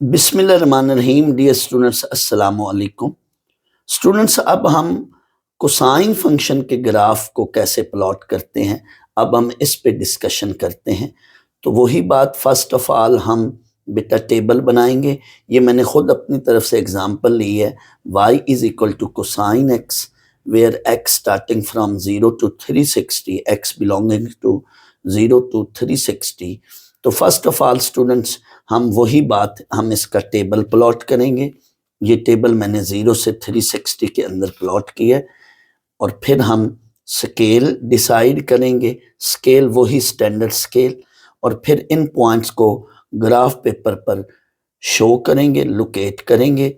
बिस्मिल्लाहिर्रहमानिर्रहीम। Dear students, अस्सलाम वालेकुम। स्टूडेंट्स, अब हम कोसाइन फंक्शन के ग्राफ को कैसे प्लॉट करते हैं, अब हम इस पे डिस्कशन करते हैं। तो वही बात, फर्स्ट ऑफ ऑल हम बेटा टेबल बनाएंगे। ये मैंने खुद अपनी तरफ से एग्जांपल ली है। y is equal to cosine x where x starting from 0 to 360, x belonging to 0 to 360। तो फर्स्ट ऑफ ऑल स्टूडेंट्स, हम वही बात, हम इसका टेबल प्लॉट करेंगे। ये टेबल मैंने 0 से 360 के अंदर प्लॉट किया है। और फिर हम स्केल डिसाइड करेंगे, स्केल वही स्टैंडर्ड स्केल, और फिर इन पॉइंट्स को ग्राफ पेपर पर शो करेंगे, लोकेट करेंगे,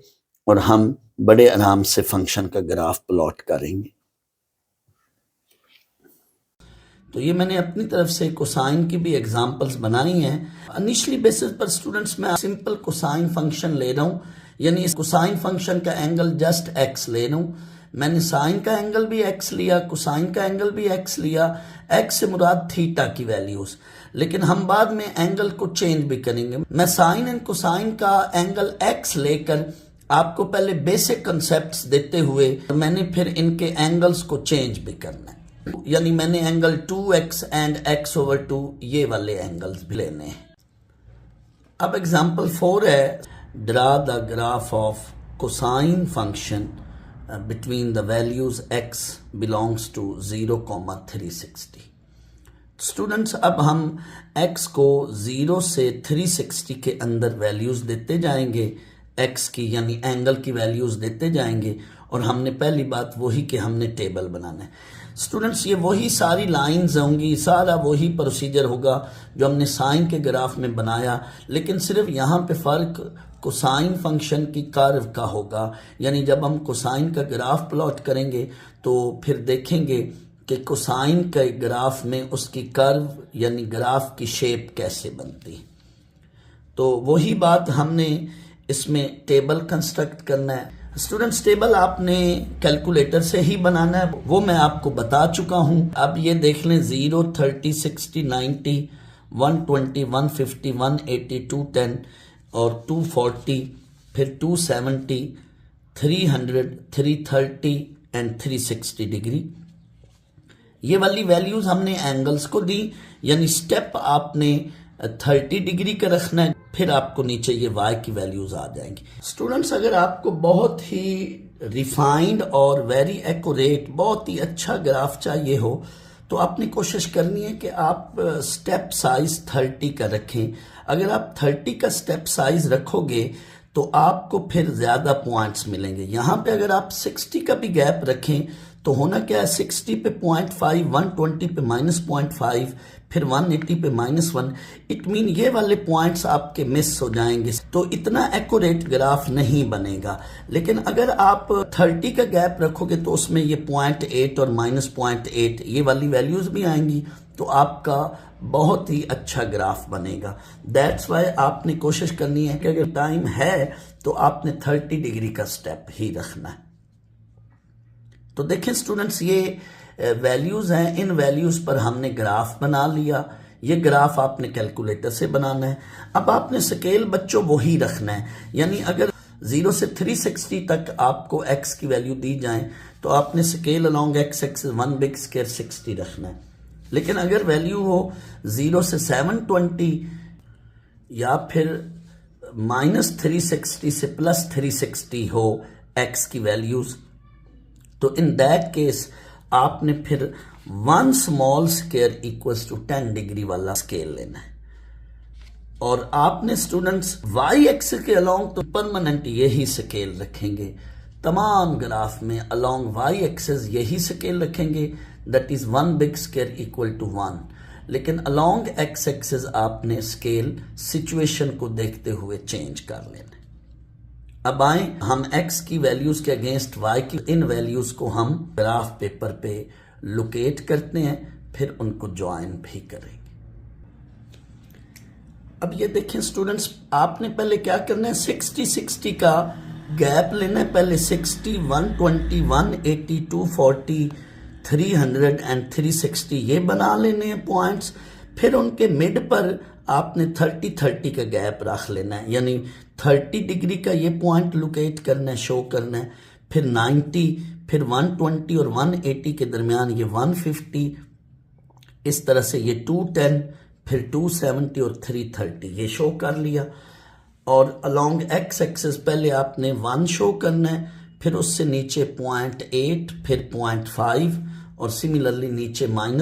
और हम बड़े आराम से फंक्शन का ग्राफ प्लॉट करेंगे। तो ये मैंने अपनी तरफ से कोसाइन की भी एग्जांपल्स बनाई हैं। इनिशियली बेसिस पर स्टूडेंट्स मैं सिंपल कोसाइन फंक्शन ले रहा हूँ, यानी इस कोसाइन फंक्शन का एंगल जस्ट x ले रहा हूँ। मैंने साइन का एंगल भी x लिया, कोसाइन का एंगल भी x लिया। x से मुराद थीटा की वैल्यूज, लेकिन हम बाद में एंगल को चेंज भी करेंगे। मैं साइन एंड कोसाइन का एंगल x लेकर आपको पहले बेसिक कंसेप्ट देते हुए मैंने फिर इनके एंगल्स को चेंज भी करना है। यानी मैंने एंगल 2x एंड x/2 ये वाले एंगल्स भी लेने हैं। अब एग्जांपल 4 है, draw the graph of cosine function between the values x belongs to 0,360। Students, अब हम x को 0 से 360 के अंदर वैल्यूज देते जाएंगे, x की यानी एंगल की वैल्यूज देते जाएंगे। और हमने पहली बात वही कि हमने टेबल बनाना है। स्टूडेंट्स, ये वही सारी लाइंस होंगी, सारा वही प्रोसीजर होगा जो हमने साइन के ग्राफ में बनाया, लेकिन सिर्फ यहाँ पे फ़र्क कोसाइन फंक्शन की कर्व का होगा। यानी जब हम कोसाइन का ग्राफ प्लॉट करेंगे तो फिर देखेंगे कि कोसाइन के ग्राफ में उसकी कर्व यानी ग्राफ की शेप कैसे बनती। तो वही बात हमने इसमें टेबल कंस्ट्रक्ट करना है। स्टूडेंट्स, टेबल आपने कैलकुलेटर से ही बनाना है, वो मैं आपको बता चुका हूं। अब ये देख लें, 0, 30, 60, 90, 120, 150, 180, 210 और 240, फिर 270, 300, 330 एंड 360 डिग्री। ये वाली वैल्यूज हमने एंगल्स को दी, यानी स्टेप आपने 30 डिग्री का रखना है, फिर आपको नीचे ये y की वैल्यूज आ जाएंगी। स्टूडेंट्स, अगर आपको बहुत ही रिफाइंड और वेरी एक्यूरेट, बहुत ही अच्छा ग्राफ चाहिए हो, तो आपने कोशिश करनी है कि आप स्टेप साइज 30 का रखें। अगर आप 30 का स्टेप साइज रखोगे तो आपको फिर ज्यादा पॉइंट्स मिलेंगे। यहां पे अगर आप 60 का भी गैप रखें तो होना क्या है, 60 पे 0.5, 120 पे -0.5, फिर 180 पे -1। इट मीन ये वाले पॉइंट्स आपके मिस हो जाएंगे, तो इतना एक्यूरेट ग्राफ नहीं बनेगा। लेकिन अगर आप 30 का गैप रखोगे तो उसमें ये 0.8 और -0.8 ये वाली वैल्यूज भी आएंगी, तो आपका बहुत ही अच्छा ग्राफ बनेगा। दैट्स वाई आपने कोशिश करनी है कि अगर टाइम है तो आपने 30 डिग्री का स्टेप ही रखना है। तो देखें स्टूडेंट्स, ये वैल्यूज हैं, इन वैल्यूज पर हमने ग्राफ बना लिया। ये ग्राफ आपने कैलकुलेटर से बनाना है। अब आपने स्केल बच्चों वही रखना है, यानी अगर 0 से 360 तक आपको x की वैल्यू दी जाए तो आपने scale along x axis 1 big square 60 रखना है। लेकिन अगर वैल्यू हो 0 से 720 या फिर -360 से +360 हो x की वैल्यूज, तो इन दैट केस आपने फिर 1 small square equals to 10 degree वाला स्केल लेना है। और आपने स्टूडेंट्स y एक्सिस के अलोंग तो परमानेंट यही स्केल रखेंगे, तमाम ग्राफ में अलोंग y एक्सिस यही स्केल रखेंगे, that is 1 big square equal to 1। लेकिन अलोंग x एक्सिस आपने स्केल सिचुएशन को देखते हुए चेंज कर लेना। अब आए हम x की वैल्यूज के अगेंस्ट y की, इन वैल्यूज को हम ग्राफ पेपर पे लोकेट करते हैं, फिर उनको ज्वाइन भी करेंगे। अब ये देखें स्टूडेंट्स, आपने पहले क्या करना है, 60 का गैप लेना है। पहले 60, 120, 180, 240, 300 एंड 360 ये बना लेने हैं पॉइंट्स। फिर उनके मिड पर आपने 30-30 का गैप रख लेना है, यानी 30 डिग्री का ये पॉइंट लोकेट करना है, शो करना है, फिर 90, फिर 120 और 180 के दरमियान ये 150, इस तरह से ये 210, फिर 270 और 330 ये शो कर लिया। और अलोंग एक्स एक्सिस पहले आपने 1 शो करना है, फिर उससे नीचे 0.8, फिर 0.5 और सिमिलरली नीचे -1,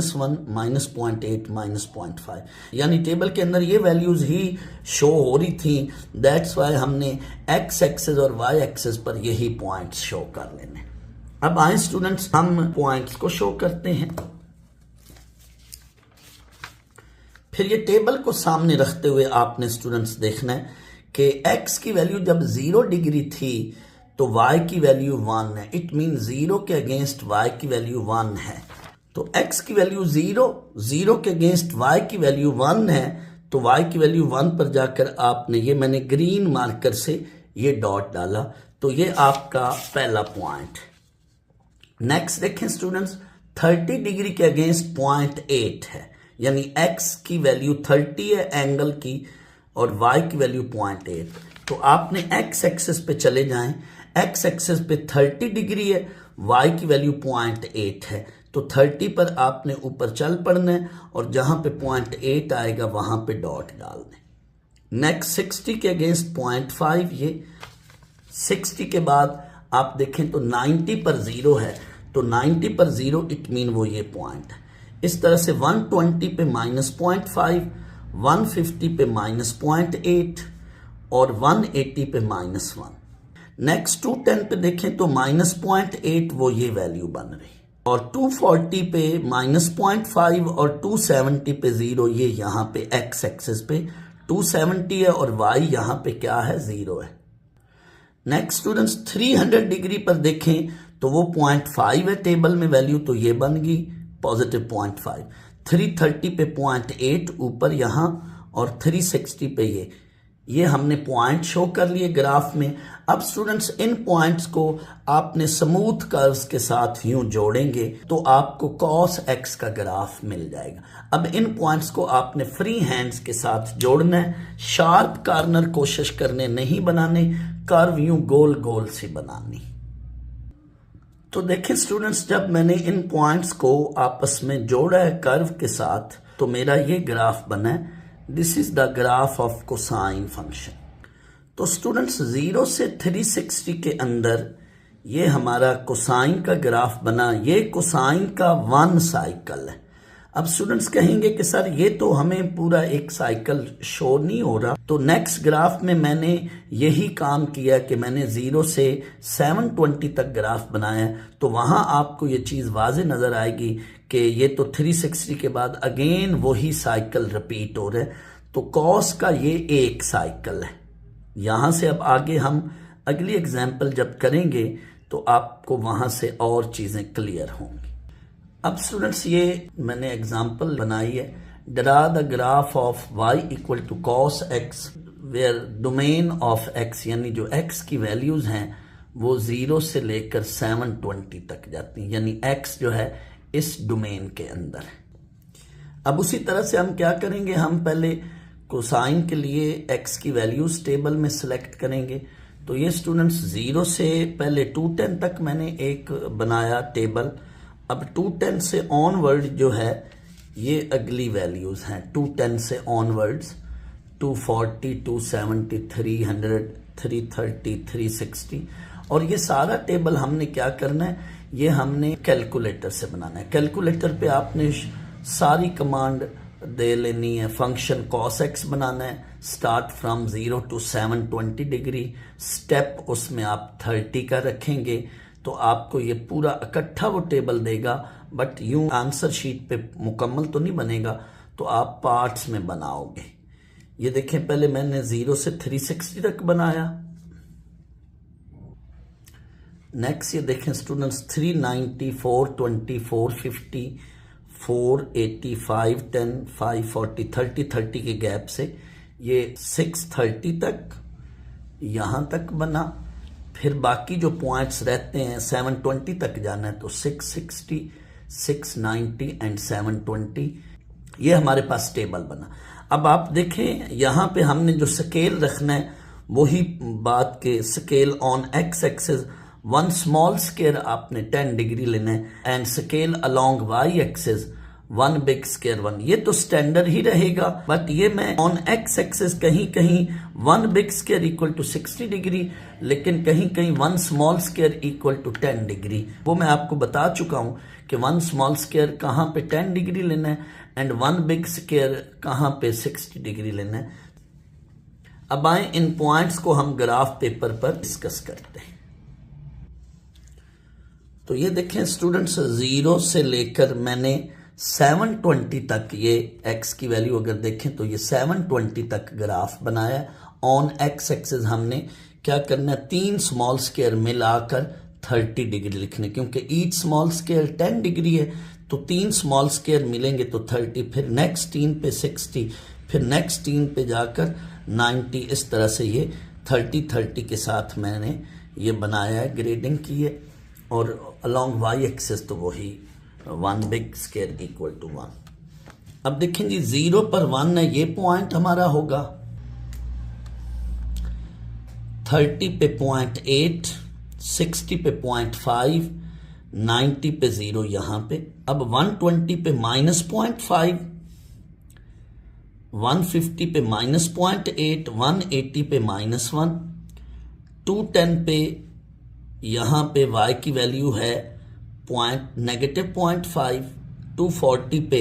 -0.8, -0.5, यानी टेबल के अंदर ये वैल्यूज ही शो हो रही थी। दैट्स वाई हमने एक्स एक्सिस और वाई एक्सिस पर यही पॉइंट्स शो कर लेने। अब आए स्टूडेंट्स, हम पॉइंट्स को शो करते हैं। फिर ये टेबल को सामने रखते हुए आपने स्टूडेंट्स देखना है कि x की वैल्यू जब 0 डिग्री थी तो y की वैल्यू 1 है। इट मीन 0 के अगेंस्ट y की वैल्यू 1 है। तो x की वैल्यू 0 के अगेंस्ट y की वैल्यू 1 है, तो y की वैल्यू 1 पर जाकर आपने ये, मैंने ग्रीन मार्कर से ये डॉट डाला, तो ये आपका पहला पॉइंट। नेक्स्ट देखें स्टूडेंट्स, 30 डिग्री के अगेंस्ट 0.8 है, यानी x की वैल्यू 30 है एंगल की और y की वैल्यू 0.8। तो आपने x एक्सिस पे चले जाएं, x एक्सिस पे 30 डिग्री है, y की वैल्यू 0.8 है, तो 30 पर आपने ऊपर चल पड़ना है और जहां पे 0.8 आएगा वहां पे डॉट डाल दें। नेक्स्ट 60 के अगेंस्ट 0.5, ये 60 के बाद आप देखें तो 90 पर 0 है, तो 90 पर 0 इट मीन वो ये पॉइंट है। इस तरह से 120 पे -0.5, 150 पे -0.8 और 180 पे -1। नेक्स्ट 210 पे देखें तो -0.8 वो ये वैल्यू बन रही, और 240 पे -0.5 और 270 पे 0, ये यहाँ पे x एक्सिस पे 270 है और y यहाँ पे क्या है, 0 है। नेक्स्ट स्टूडेंट्स 300 डिग्री पर देखें तो वो 0.5 है टेबल में वैल्यू, तो ये बन गई पॉजिटिव 0.5। 330 पे 0.8 ऊपर यहाँ और 360 पे ये हमने पॉइंट शो कर लिए ग्राफ में। अब स्टूडेंट्स इन पॉइंट्स को आपने स्मूथ कर्व्स के साथ यूं जोड़ेंगे तो आपको cos x का ग्राफ मिल जाएगा। अब इन पॉइंट्स को आपने फ्री हैंड्स के साथ जोड़ना है, शार्प कॉर्नर कोशिश करने नहीं बनाने, कर्व यूं गोल गोल सी बनानी। तो देखिए स्टूडेंट्स, जब मैंने इन पॉइंट्स को आपस में जोड़ा है कर्व के साथ, तो मेरा ये ग्राफ बना है। This is the graph of cosine function. तो स्टूडेंट्स 0 से 360 के अंदर ये हमारा कोसाइन का ग्राफ बना। ये कोसाइन का 1 साइकिल है। अब स्टूडेंट्स कहेंगे कि सर ये तो हमें पूरा एक साइकिल शो नहीं हो रहा। तो नेक्स्ट ग्राफ में मैंने यही काम किया कि मैंने 0 से 720 तक ग्राफ बनाया, तो वहां आपको ये चीज वाज़ेह नजर आएगी कि ये तो 360 के बाद अगेन वही साइकिल रिपीट हो रहा है। तो कॉस का ये एक साइकिल है। यहां से अब आगे हम अगली एग्जाम्पल जब करेंगे तो आपको वहां से और चीजें क्लियर होंगी। अब स्टूडेंट्स ये मैंने एग्जाम्पल बनाई है, draw the graph of y equal to cos x where domain of x, यानी जो x की वैल्यूज हैं वो 0 से लेकर 720 तक जाती हैं, यानी x जो है इस डोमेन के अंदर है। अब उसी तरह से हम क्या करेंगे, हम पहले कोसाइन के लिए x की वैल्यूज टेबल में सिलेक्ट करेंगे। तो ये स्टूडेंट्स 0 से पहले 210 तक मैंने एक बनाया टेबल। अब 210 से ऑनवर्ड जो है ये अगली वैल्यूज हैं। 210 से ऑनवर्ड्स 240, 270, 300, 330, 360, और ये सारा टेबल हमने क्या करना है, ये हमने कैलकुलेटर से बनाना है। कैलकुलेटर पे आपने सारी कमांड दे लेनी है। फंक्शन cos x बनाना है, start from 0 to 720 degree, step उसमें आप 30 का रखेंगे तो आपको ये पूरा इकट्ठा वो टेबल देगा, बट यूं आंसर शीट पे मुकम्मल तो नहीं बनेगा, तो आप पार्ट्स में बनाओगे। ये देखें पहले मैंने 0 से 360 तक बनाया। नेक्स्ट ये देखें स्टूडेंट्स 390, 420, 450, 480, 510, 540, 30 के गैप से ये 630 तक यहां तक बना। फिर बाकी जो पॉइंट्स रहते हैं 720 तक जाना है, तो 660, 690 एंड 720 ये हमारे पास टेबल बना। अब आप देखें यहाँ पे हमने जो स्केल रखना है वही बात के scale on x axis 1 small square आपने 10 डिग्री लेना है and scale along y axis 1 big square 1। ये तो स्टैंडर्ड ही रहेगा, बट ये मैं ऑन एक्स एक्सिस कहीं कहीं 1 big square equal to 60 degree, लेकिन कहीं कहीं 1 small square equal to 10 degree. वो मैं आपको बता चुका हूं कि 1 स्मॉल स्क्वायर कहाँ पे 10 डिग्री लेना है एंड 1 बिग स्क्वायर कहाँ पे 60 डिग्री लेना है। अब आए इन पॉइंट्स को हम ग्राफ पेपर पर डिस्कस करते हैं। तो ये देखें स्टूडेंट्स, 0 से लेकर मैंने 720 तक ये x की वैल्यू अगर देखें तो ये 720 तक ग्राफ बनाया। ऑन x एक्सिस हमने क्या करना है, 3 स्मॉल स्क्वायर मिलाकर 30 डिग्री लिखने, क्योंकि ईच स्मॉल स्क्वायर 10 डिग्री है तो 3 स्मॉल स्क्वायर मिलेंगे तो 30, फिर नेक्स्ट 3 पे 60, फिर नेक्स्ट 3 पे जाकर 90। इस तरह से ये 30 के साथ मैंने ये बनाया है, ग्रेडिंग की है। और अलोंग वाई एक्सिस तो वही 1 बिग स्क्वायर इक्वल टू 1। अब देखें जी 0 पर 1 है, ये पॉइंट हमारा होगा। 30 पे 0.8, 60 पे 0.5, 90 पे 0 यहां पे। अब 120 पे -0.5, 150 पे -0.8, 180 पे -1, 210 पे यहां पे y की वैल्यू है -0.5, 240 पे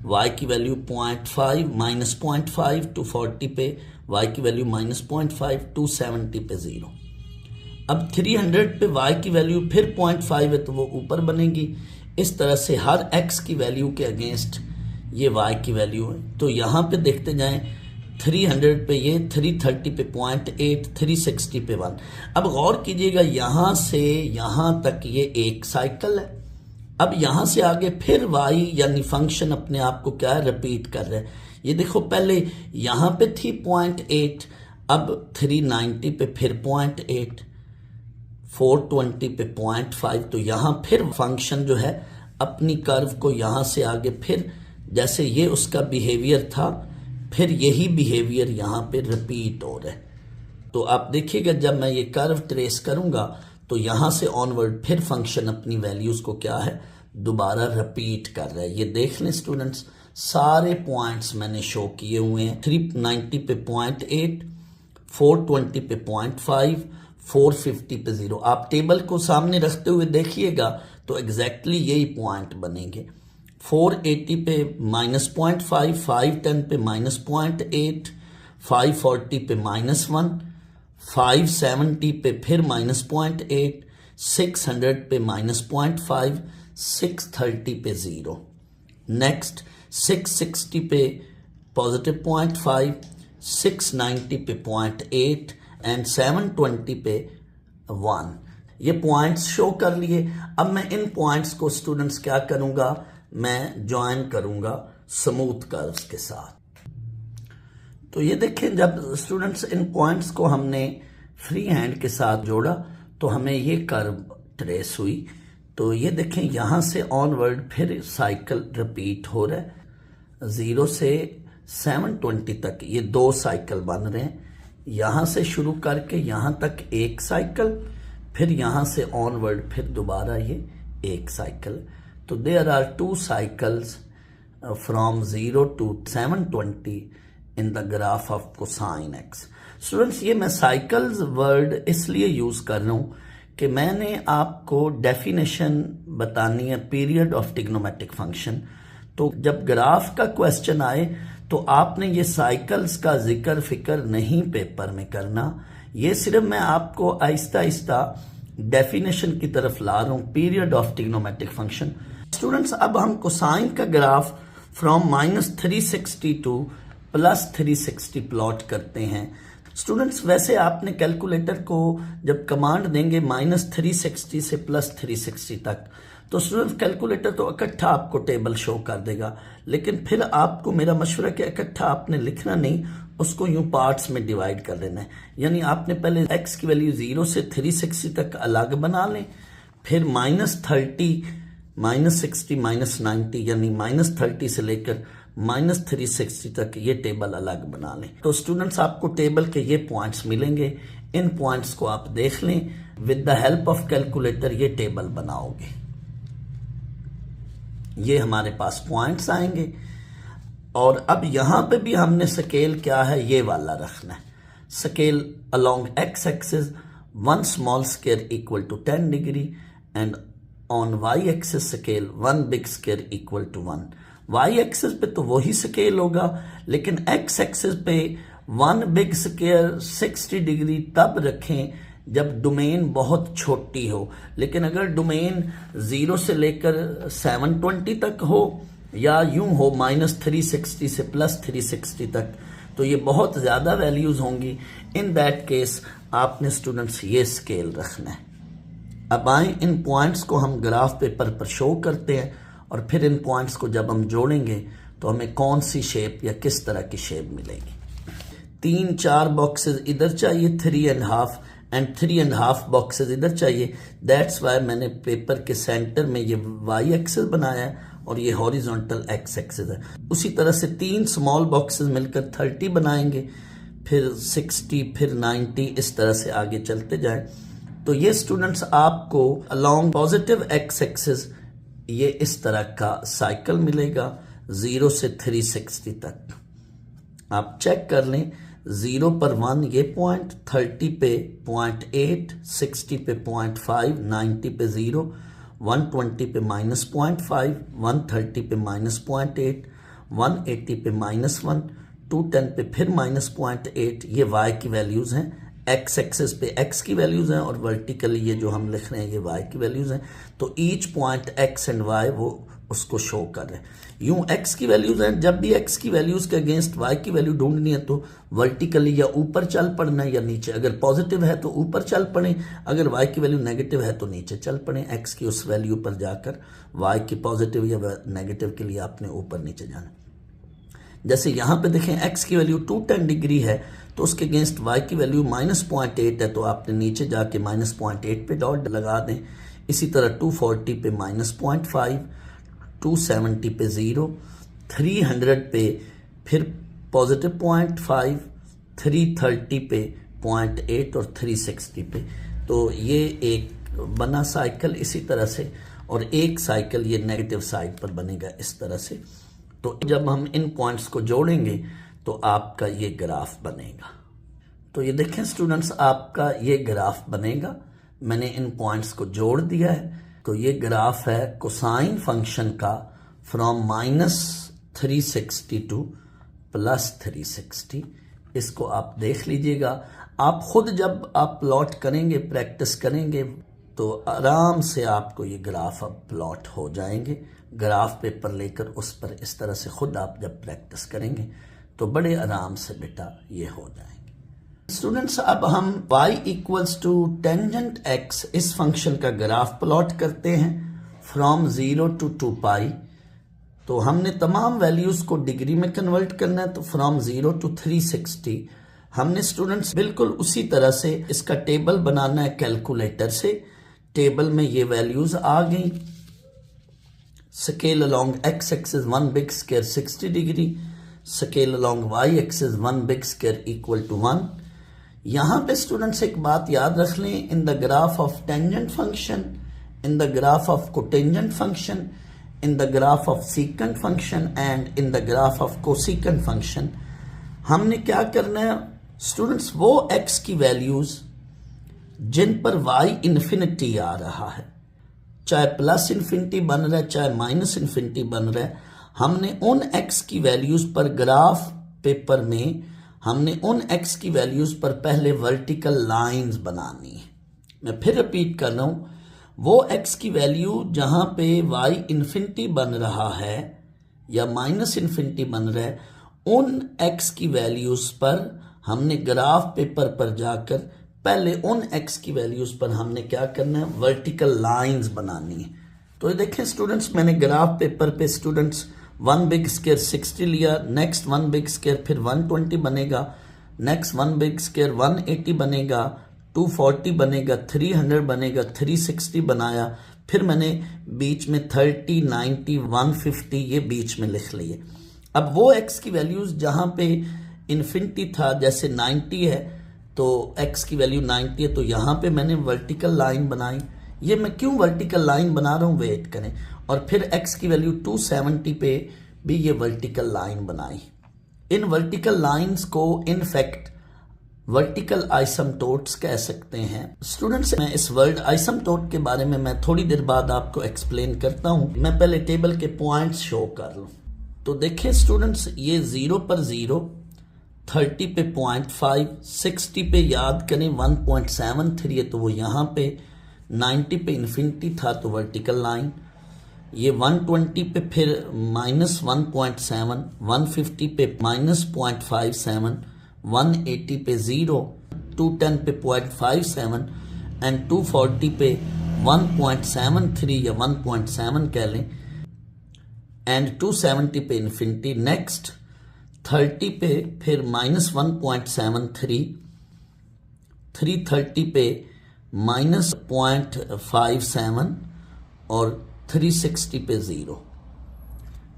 y की वैल्यू 0.5 -0.5, 240 पे y की वैल्यू -0.5, 270 पे 0। अब 300 पे y की वैल्यू फिर 0.5 है तो वो ऊपर बनेगी। इस तरह से हर x की वैल्यू के अगेंस्ट ये y की वैल्यू है। तो यहां पे देखते जाएं, 300 पे ये, 330 पे 0.8, 360 पे 1। अब गौर कीजिएगा यहां से यहां तक ये एक साइकिल है। अब यहां से आगे फिर y यानी फंक्शन अपने आप को क्या है, रिपीट कर रहा है। ये देखो पहले यहां पे थी 0.8, अब 390 पे फिर 0.8, 420 पे 0.5, तो यहां फिर फंक्शन जो है अपनी कर्व को यहां से आगे फिर जैसे ये उसका बिहेवियर था, फिर यही बिहेवियर यहां पे रिपीट हो रहा है। तो आप देखिएगा जब मैं ये कर्व ट्रेस करूंगा तो यहां से ऑनवर्ड फिर फंक्शन अपनी वैल्यूज को क्या है, दोबारा रिपीट कर रहा है। ये देख लें स्टूडेंट्स, सारे पॉइंट्स मैंने शो किए हुए हैं। 390 पे 0.8, 420 पे 0.5, 450 पे 0। आप टेबल को सामने रखते हुए देखिएगा तो एग्जैक्टली यही पॉइंट बनेंगे। 480 पे -0.5, 510 पे -0.8, 540 पे -1, 570 पे फिर -0.8, 600 पे -0.5, 630 पे 0। नेक्स्ट 660 पे पॉजिटिव 0.5, 690 पे 0.8 एंड 720 पे 1। ये पॉइंट्स शो कर लिए। अब मैं इन पॉइंट्स को स्टूडेंट्स क्या करूंगा, मैं ज्वाइन करूंगा स्मूथ कर्व्स के साथ। तो ये देखें जब स्टूडेंट्स इन पॉइंट्स को हमने फ्री हैंड के साथ जोड़ा तो हमें ये कर्व ट्रेस हुई। तो ये देखें यहां से ऑनवर्ड फिर साइकिल रिपीट हो रहा है। 0 से 720 तक ये 2 साइकिल बन रहे हैं। यहां से शुरू करके यहां तक एक साइकिल, फिर यहां से ऑनवर्ड फिर दोबारा ये एक साइकिल। तो there are 2 cycles from 0 to 720 in the graph of cosine x। Students ये मैं साइकिल्स वर्ड इसलिए यूज कर रहा हूं कि मैंने आपको डेफिनेशन बतानी है पीरियड ऑफ ट्रिग्नोमेट्रिक फंक्शन। तो जब ग्राफ का क्वेश्चन आए तो आपने ये साइकिल्स का जिक्र फिक्र नहीं पेपर में करना। ये सिर्फ मैं आपको आहिस्ता आहिस्ता डेफिनेशन की तरफ ला रहा हूं, period of trigonometric function. Students अब हम कोसाइन का ग्राफ फ्रॉम -360 टू +360 प्लॉट करते हैं। स्टूडेंट्स वैसे आपने कैलकुलेटर को जब कमांड देंगे -360 से +360 तक, तो स्टूडेंट्स कैलकुलेटर तो इकट्ठा आपको टेबल शो कर देगा, लेकिन फिर आपको मेरा मशवरा कि इकट्ठा आपने लिखना नहीं, उसको यूं पार्ट्स में डिवाइड कर लेना है। यानी आपने पहले x की वैल्यू 0 से 360 तक अलग बना लें, फिर -30, -60, -90 यानी -30 से लेकर -360 तक ये टेबल अलग बना लें। तो स्टूडेंट्स आपको टेबल के ये पॉइंट्स मिलेंगे, इन पॉइंट्स को आप देख लें, with the help of calculator ये टेबल बनाओगे। ये हमारे पास पॉइंट्स आएंगे और अब यहां पे भी हमने स्केल क्या है ये वाला रखना है। Scale along x axis 1 small square equal to 10 degree and on y axis scale 1 big square equal to 1। Y axis पे तो वही स्केल होगा, लेकिन एक्स एक्सिस पे 1 बिग स्क्वायर 60 डिग्री तब रखें जब डोमेन बहुत छोटी हो। लेकिन अगर डोमेन 0 से लेकर 720 तक हो या यूं हो -360 से +360 तक, तो ये बहुत ज़्यादा वैल्यूज़ होंगी। इन दैट केस आपने स्टूडेंट्स ये स्केल रखना है। अब आए इन पॉइंट्स को हम ग्राफ पेपर पर शो करते हैं और फिर इन पॉइंट्स को जब हम जोड़ेंगे तो हमें कौन सी शेप या किस तरह की शेप मिलेगी। 3-4 बॉक्सेस इधर चाहिए, 3.5 एंड 3.5 बॉक्सेस इधर चाहिए। दैट्स वाई मैंने पेपर के सेंटर में ये वाई एक्सिस बनाया है और ये हॉरिजॉन्टल एक्स एक्सिस है। उसी तरह से 3 स्मॉल बॉक्सेस मिलकर 30 बनाएंगे, फिर 60, फिर 90, इस तरह से आगे चलते जाएं। तो ये स्टूडेंट्स आपको अलोंग पॉजिटिव एक्स एक्सिस ये इस तरह का साइकिल मिलेगा 0 से 360 तक। आप चेक कर लें, 0 पर 1 ये पॉइंट, 30 पे 0.8, 60 पे 0.5, 90 पे 0, 120 पे -0.5, 130 पे -0.8, 180 पे -1, 210 पे फिर -0.8। ये y की वैल्यूज़ हैं। एक्स एक्सिस पे x की वैल्यूज़ हैं और वर्टिकली ये जो हम लिख रहे हैं ये y की वैल्यूज़ हैं। तो each point x and y वो उसको शो कर रहे हैं। यूं x की वैल्यूज़ हैं, जब भी x की वैल्यूज़ के अगेंस्ट y की वैल्यू ढूंढनी है तो वर्टिकली या ऊपर चल पड़ना है या नीचे। अगर पॉजिटिव है तो ऊपर चल पड़े, अगर y की वैल्यू नेगेटिव है तो नीचे चल पड़े। x की उस वैल्यू पर जाकर y की पॉजिटिव या नेगेटिव के लिए आपने ऊपर नीचे जाना। जैसे यहाँ पे देखें x की वैल्यू 210 डिग्री है तो उसके अगेंस्ट y की वैल्यू -0.8 है, तो आपने नीचे जाके -0.8 पे डॉट लगा दें। इसी तरह 240 पे -0.5, 270 पे 0, 300 पे फिर पॉजिटिव 0.5, 330 पे 0.8 और 360 पे। तो ये एक बना साइकिल इसी तरह से, और एक साइकिल ये नेगेटिव साइड पर बनेगा इस तरह से। तो जब हम इन पॉइंट्स को जोड़ेंगे तो आपका ये ग्राफ बनेगा। तो ये देखें स्टूडेंट्स, आपका ये ग्राफ बनेगा। मैंने इन पॉइंट्स को जोड़ दिया है। तो ये ग्राफ है कोसाइन फंक्शन का फ्रॉम -360 टू +360। इसको आप देख लीजिएगा। आप खुद जब आप प्लॉट करेंगे, प्रैक्टिस करेंगे, तो आराम से आपको ये ग्राफ अब प्लॉट हो जाएंगे। ग्राफ पेपर लेकर उस पर इस तरह से खुद आप जब प्रैक्टिस करेंगे तो बड़े आराम से बेटा ये हो जाएंगे। स्टूडेंट्स, अब हम y = टेंजेंट x इस फंक्शन का ग्राफ प्लॉट करते हैं फ्रॉम 0 to 2π। तो हमने तमाम वैल्यूज को डिग्री में कन्वर्ट करना है, तो फ्रॉम 0 to 360 हमने स्टूडेंट्स बिल्कुल उसी तरह से इसका टेबल बनाना है कैलकुलेटर से। टेबल में ये वैल्यूज आ गई। Scale along x axis 1 big square 60 degree, scale along y axis 1 big square equal to 1। यहां पे स्टूडेंट्स एक बात याद रख लें, in the graph of tangent function, in the graph of cotangent function, in the graph of secant function and in the graph of cosecant function, हमने क्या करना है स्टूडेंट्स, वो x की वैल्यूज जिन पर y इन्फिनिटी आ रहा है, चाहे प्लस इन्फिनिटी बन रहा है चाहे माइनस इन्फिनिटी बन रहा है, हमने उन x की वैल्यूज पर ग्राफ पेपर में हमने उन x की वैल्यूज पर पहले वर्टिकल लाइंस बनानी है। मैं फिर रिपीट कर रहा हूं, वो x की वैल्यू जहां पे y इन्फिनिटी बन रहा है या माइनस इन्फिनिटी बन रहा है, उन x की वैल्यूज पर हमने ग्राफ पेपर पर जाकर पहले उन x की वैल्यूज पर हमने क्या करना है, वर्टिकल लाइंस बनानी है। तो ये देखें स्टूडेंट्स, मैंने ग्राफ पेपर पे स्टूडेंट्स 1 बिग स्क्वायर 60 लिया, नेक्स्ट 1 बिग स्क्वायर फिर 120 बनेगा, नेक्स्ट 1 बिग स्क्वायर 180 बनेगा, 240 बनेगा, 300 बनेगा, 360 बनाया, फिर मैंने बीच में 30, 90, 150 ये बीच में लिख लिए। अब वो x की वैल्यूज जहां पे इन्फिनिटी था, जैसे 90 है तो x की वैल्यू 90 है, तो यहां पे मैंने वर्टिकल लाइन बनाई। ये मैं क्यों वर्टिकल लाइन बना रहा हूं, वेट करें। और फिर x की वैल्यू 270 पे भी ये वर्टिकल लाइन बनाई। इन वर्टिकल लाइंस को इनफैक्ट वर्टिकल आइसमटोट्स कह सकते हैं। स्टूडेंट्स, मैं इस वर्ड आइसमटोट के बारे में मैं थोड़ी देर बाद आपको एक्सप्लेन करता हूं। मैं पहले टेबल के पॉइंट्स शो कर लूं। तो देखिए स्टूडेंट्स, ये 0 पर 0, 30 पे 0.5, 60 पे याद करें 1.73 है तो वो यहाँ पे, 90 पे इन्फिनिटी था तो वर्टिकल लाइन, ये 120 पे फिर -1.7, 150 पे -0.57, 180 पे 0, 210 पे 0.57 एंड 240 पे 1.73 या 1.7 कह लें, एंड 270 पे इन्फिनिटी। नेक्स्ट 30 पे फिर -1.73, 330 पे -0.57 और 360 पे 0।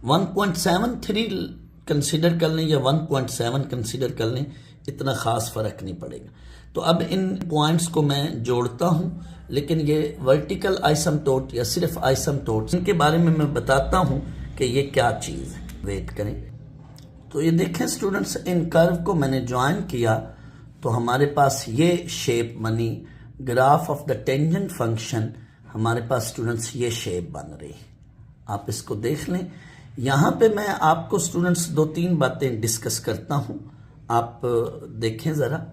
1.73 कंसिडर कर लें या 1.7 कंसिडर कर लें, इतना खास फर्क नहीं पड़ेगा। तो अब इन पॉइंट्स को मैं जोड़ता हूं, लेकिन ये वर्टिकल आइसमटोट या सिर्फ आइसमटोट, इनके बारे में मैं बताता हूं कि ये क्या चीज़ है। वेट करें। तो ये देखें स्टूडेंट्स, इन कर्व को मैंने ज्वाइन किया तो हमारे पास ये शेप बनी। Graph of the tangent function, हमारे पास स्टूडेंट्स ये शेप बन रही। आप इसको देख लें। यहाँ पे मैं आपको स्टूडेंट्स 2-3 बातें डिस्कस करता हूँ, आप देखें ज़रा।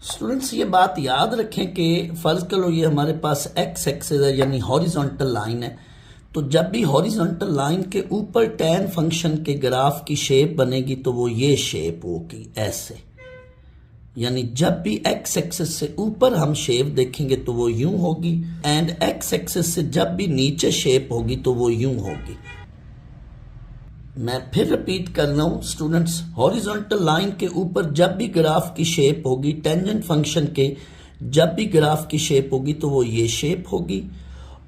स्टूडेंट्स, ये बात याद रखें कि फ़र्ज़ करो ये हमारे पास एक्स एक्सिस है, यानी हॉरिजॉन्टल लाइन है। तो जब भी हॉरिजॉन्टल लाइन के ऊपर टैन फंक्शन के ग्राफ की शेप बनेगी तो वो ये शेप होगी, ऐसे। यानी जब भी एक्स एक्सिस से ऊपर हम शेप देखेंगे तो वो यूं होगी, एंड एक्स एक्सिस से जब भी नीचे शेप होगी तो वो यूं होगी। मैं फिर रिपीट कर रहा हूं स्टूडेंट्स, हॉरिजॉन्टल लाइन के ऊपर जब भी ग्राफ की शेप होगी, टेंजेंट फंक्शन के जब भी ग्राफ की शेप होगी तो वो ये शेप होगी,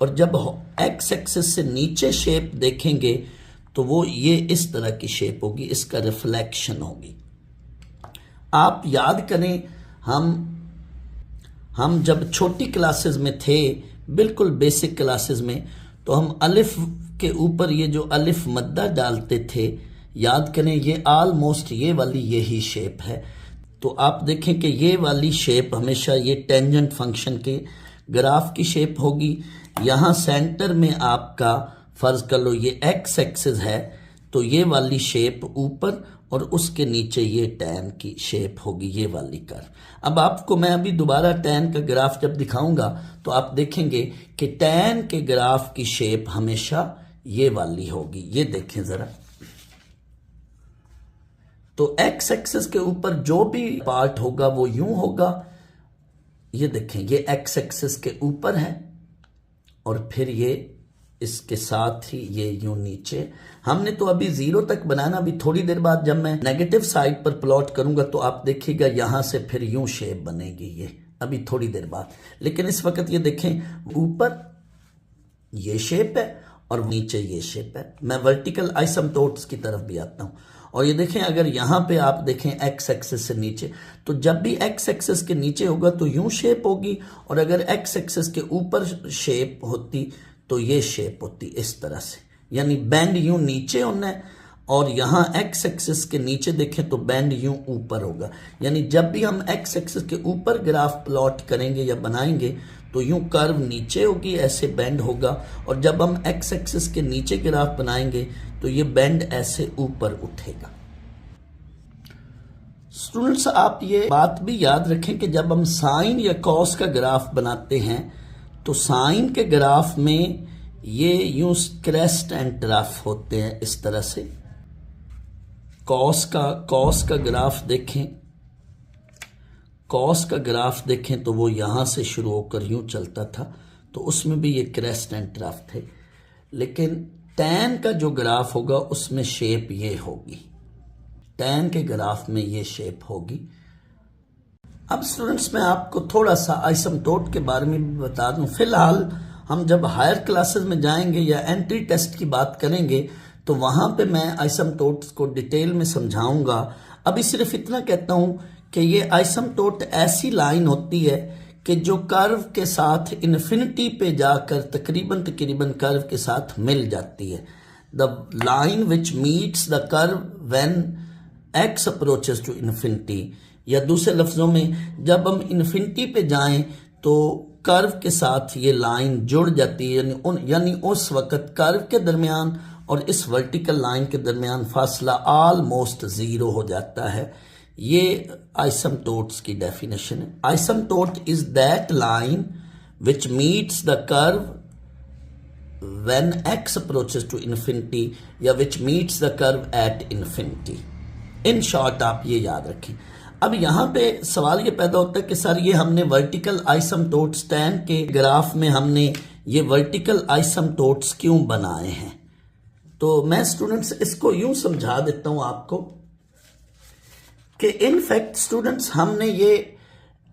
और जब एक्स एक्सिस से नीचे शेप देखेंगे तो वो ये इस तरह की शेप होगी, इसका रिफ्लेक्शन होगी। आप याद करें, हम जब छोटी क्लासेस में थे, बिल्कुल बेसिक क्लासेस में, तो हम अलिफ के ऊपर ये जो अलिफ मद्दा डालते थे, याद करें ये ऑलमोस्ट ये वाली यही शेप है। तो आप देखें कि ये वाली शेप हमेशा ये टेंजेंट फंक्शन के ग्राफ की शेप होगी। यहाँ सेंटर में आपका फर्ज कर लो ये एक्स एक्सिस है, तो ये वाली शेप ऊपर और उसके नीचे ये टैन की शेप होगी, ये वाली कर्व। अब आपको मैं अभी दोबारा टैन का ग्राफ जब दिखाऊंगा तो आप देखेंगे कि टैन के ग्राफ की शेप हमेशा ये वाली होगी। ये देखें जरा, तो एक्स एक्सिस के ऊपर जो भी पार्ट होगा वो यूं होगा। ये देखें, ये एक्स एक्सिस के ऊपर है और फिर ये इसके साथ ही ये यूं नीचे। हमने तो अभी 0 तक बनाना, अभी थोड़ी देर बाद जब मैं नेगेटिव साइड पर प्लॉट करूंगा तो आप देखिएगा यहां से फिर यूं शेप बनेगी, ये अभी थोड़ी देर बाद। लेकिन इस वक्त ये देखें, ऊपर ये शेप है और नीचे ये शेप है। मैं वर्टिकल आइसमटोट्स की तरफ भी आता हूं, और ये देखें अगर यहां पे आप देखें एक्स एक्सिस से नीचे, तो जब भी एक्स एक्सिस के नीचे होगा तो यूं शेप होगी, और अगर एक्स एक्सिस के ऊपर शेप होती तो ये शेप होती इस तरह से। यानी बैंड यूं नीचे होना है, और यहाँ एक्स एक्सिस के नीचे देखें तो बैंड यूं ऊपर होगा। यानी जब भी हम एक्स एक्सिस के ऊपर ग्राफ प्लॉट करेंगे या बनाएंगे तो यूं कर्व नीचे होगी, ऐसे बैंड होगा, और जब हम एक्स एक्सिस के नीचे ग्राफ बनाएंगे तो ये बैंड ऐसे ऊपर उठेगा। स्टूडेंट्स, आप ये बात भी याद रखें कि जब हम साइन या कॉस का ग्राफ बनाते हैं तो साइन के ग्राफ में ये यूं क्रेस्ट एंड ट्रफ होते हैं इस तरह से। कॉस का ग्राफ देखें, कॉस का ग्राफ देखें तो वो यहां से शुरू होकर यूं चलता था, तो उसमें भी ये क्रेस्ट एंड ट्रफ थे। लेकिन टैन का जो ग्राफ होगा उसमें शेप ये होगी, टैन के ग्राफ में ये शेप होगी। अब स्टूडेंट्स, मैं आपको थोड़ा सा आइसमटोट के बारे में भी बता दूं। फिलहाल हम जब हायर क्लासेस में जाएंगे या एंट्री टेस्ट की बात करेंगे तो वहाँ पे मैं आइसमटोट्स को डिटेल में समझाऊंगा। अभी सिर्फ इतना कहता हूँ कि ये आइसमटोट ऐसी लाइन होती है कि जो कर्व के साथ इन्फिनिटी पे जाकर तकरीबन कर्व के साथ मिल जाती है। The line which meets the curve when x approaches to infinity, या दूसरे लफ्ज़ों में जब हम इन्फिनिटी पे जाएं तो कर्व के साथ ये लाइन जुड़ जाती है, यानी उस वक़्त कर्व के दरमियान और इस वर्टिकल लाइन के दरमियान फासला ऑलमोस्ट ज़ीरो हो जाता है। ये आइसमटोट्स की डेफिनेशन है। Asymptote is that line which meets the curve when x approaches to infinity या which meets the curve at infinity। In short आप ये याद रखें। अब यहाँ पे सवाल ये पैदा होता है कि सर ये हमने वर्टिकल आइसमटोट्स tan के ग्राफ में हमने ये वर्टिकल आइसमटोट्स क्यों बनाए हैं। तो मैं स्टूडेंट्स इसको यूं समझा देता हूं आपको कि इन फैक्ट स्टूडेंट्स हमने ये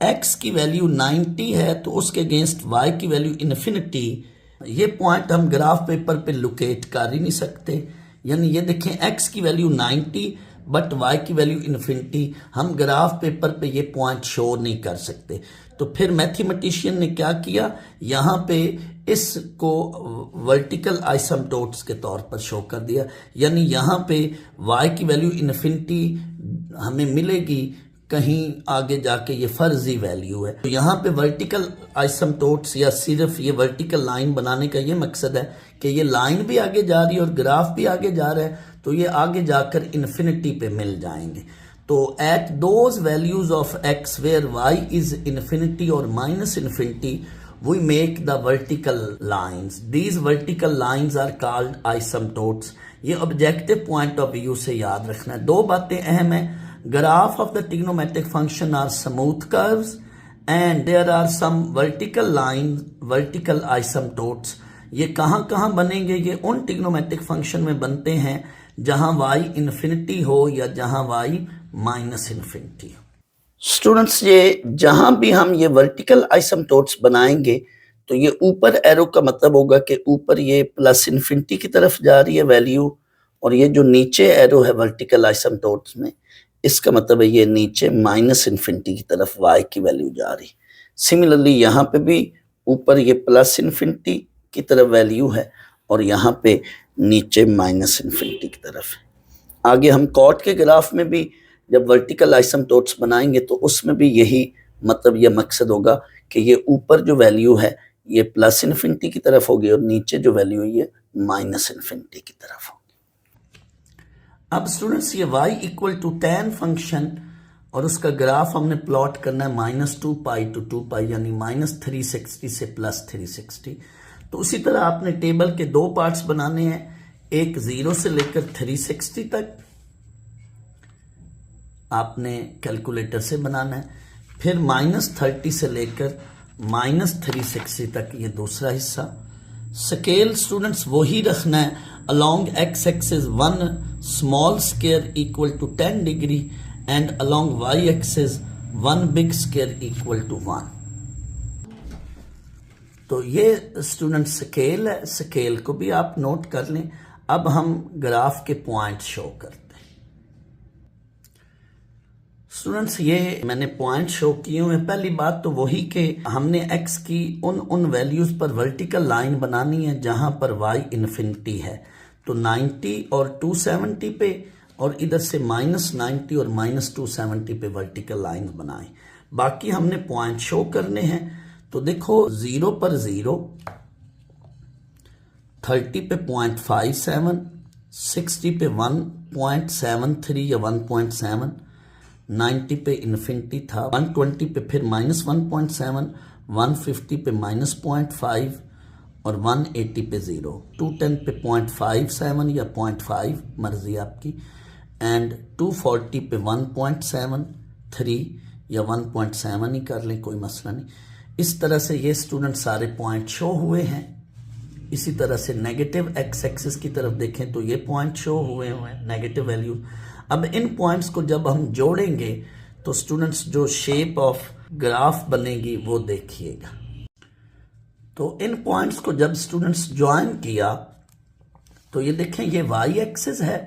x की वैल्यू 90 है तो उसके अगेंस्ट y की वैल्यू इन्फिनिटी, ये पॉइंट हम ग्राफ पेपर पे लोकेट कर ही नहीं सकते। यानी ये देखें x की वैल्यू 90 बट y की वैल्यू इन्फिनिटी, हम ग्राफ पेपर पे ये पॉइंट शो नहीं कर सकते। तो फिर मैथमेटिशियन ने क्या किया, यहाँ पे इसको वर्टिकल आइसमटोट्स के तौर पर शो कर दिया। यानी यहाँ पे y की वैल्यू इन्फिनिटी हमें मिलेगी, कहीं आगे जाके ये फर्जी वैल्यू है। तो यहाँ पे वर्टिकल आइसमटोट्स या सिर्फ ये वर्टिकल लाइन बनाने का ये मकसद है कि ये लाइन भी आगे जा रही है और ग्राफ भी आगे जा रहा है, तो ये आगे जाकर इन्फिनिटी पे मिल जाएंगे। तो at those values of x where y is infinity और minus infinity we make the vertical lines. These vertical lines are called asymptotes. ये ऑब्जेक्टिव पॉइंट ऑफ व्यू से याद रखना है। दो बातें अहम है, graph of the trigonometric function are smooth curves and there are some vertical lines, vertical asymptotes। ये कहाँ बनेंगे, ये उन ट्रिग्नोमेट्रिक फंक्शन में बनते हैं जहां y इन्फिनिटी हो या जहां y माइनस इन्फिनिटी हो। स्टूडेंट्स ये जहां भी हम ये वर्टिकल आइसमटोट्स बनाएंगे तो ये ऊपर एरो का मतलब होगा कि ऊपर ये प्लस इन्फिनिटी की तरफ जा रही है वैल्यू, और ये जो नीचे एरो है वर्टिकल आइसमटोट्स में इसका मतलब है ये नीचे माइनस इन्फिनिटी की तरफ y की वैल्यू जा रही। सिमिलरली यहाँ पे भी ऊपर ये प्लस इन्फिनिटी की तरफ वैल्यू है और यहाँ पे नीचे माइनस इन्फिनिटी की तरफ है। आगे हम कॉट के ग्राफ में भी जब वर्टिकल आइसमटोट्स बनाएंगे तो उसमें भी यही मतलब ये मकसद होगा कि ये ऊपर जो वैल्यू है ये प्लस इन्फिनिटी की तरफ होगी और नीचे जो वैल्यू है ये माइनस इन्फिनिटी की तरफ होगी। अब स्टूडेंट्स ये y equal to tan function और उसका ग्राफ हमने प्लॉट करना है -2π to 2π यानी -360 से +360। तो उसी तरह आपने टेबल के दो पार्ट्स बनाने हैं, एक 0 से लेकर 360 तक आपने कैलकुलेटर से बनाना है, फिर -30 से लेकर -360 तक ये दूसरा हिस्सा। स्केल स्टूडेंट्स वही रखना है, along x axis 1 small square equal to 10 degree and along y axis 1 big square equal to 1। तो ये स्टूडेंट स्केल है, स्केल को भी आप नोट कर लें। अब हम ग्राफ के पॉइंट शो करते हैं। स्टूडेंट्स ये मैंने पॉइंट शो किए हुए। पहली बात तो वही कि हमने x की उन वैल्यूज पर वर्टिकल लाइन बनानी है जहां पर y इन्फिनिटी है। तो 90 और 270 पे और इधर से -90 और -270 पे वर्टिकल लाइन बनाएं। बाकी हमने पॉइंट शो करने हैं। तो देखो 0 पर 0, 30 पे 0.57, 60 पे 1.73 या 1.7, 90 पे इन्फिनिटी था, 120 पे फिर -1.7, 150 पे -0.5 और 180 पे 0, 210 पे 0.57 या 0.5 मर्जी आपकी, एंड 240 पे 1.73 या 1.7 ही कर लें, कोई मसला नहीं। इस तरह से ये स्टूडेंट सारे पॉइंट शो हुए हैं। इसी तरह से नेगेटिव एक्स एक्सिस की तरफ देखें तो ये पॉइंट शो हुए हैं नेगेटिव वैल्यू। अब इन पॉइंट्स को जब हम जोड़ेंगे तो स्टूडेंट्स जो शेप ऑफ ग्राफ बनेगी वो देखिएगा। तो इन पॉइंट्स को जब स्टूडेंट्स ज्वाइन किया तो ये देखें ये वाई एक्सिस है,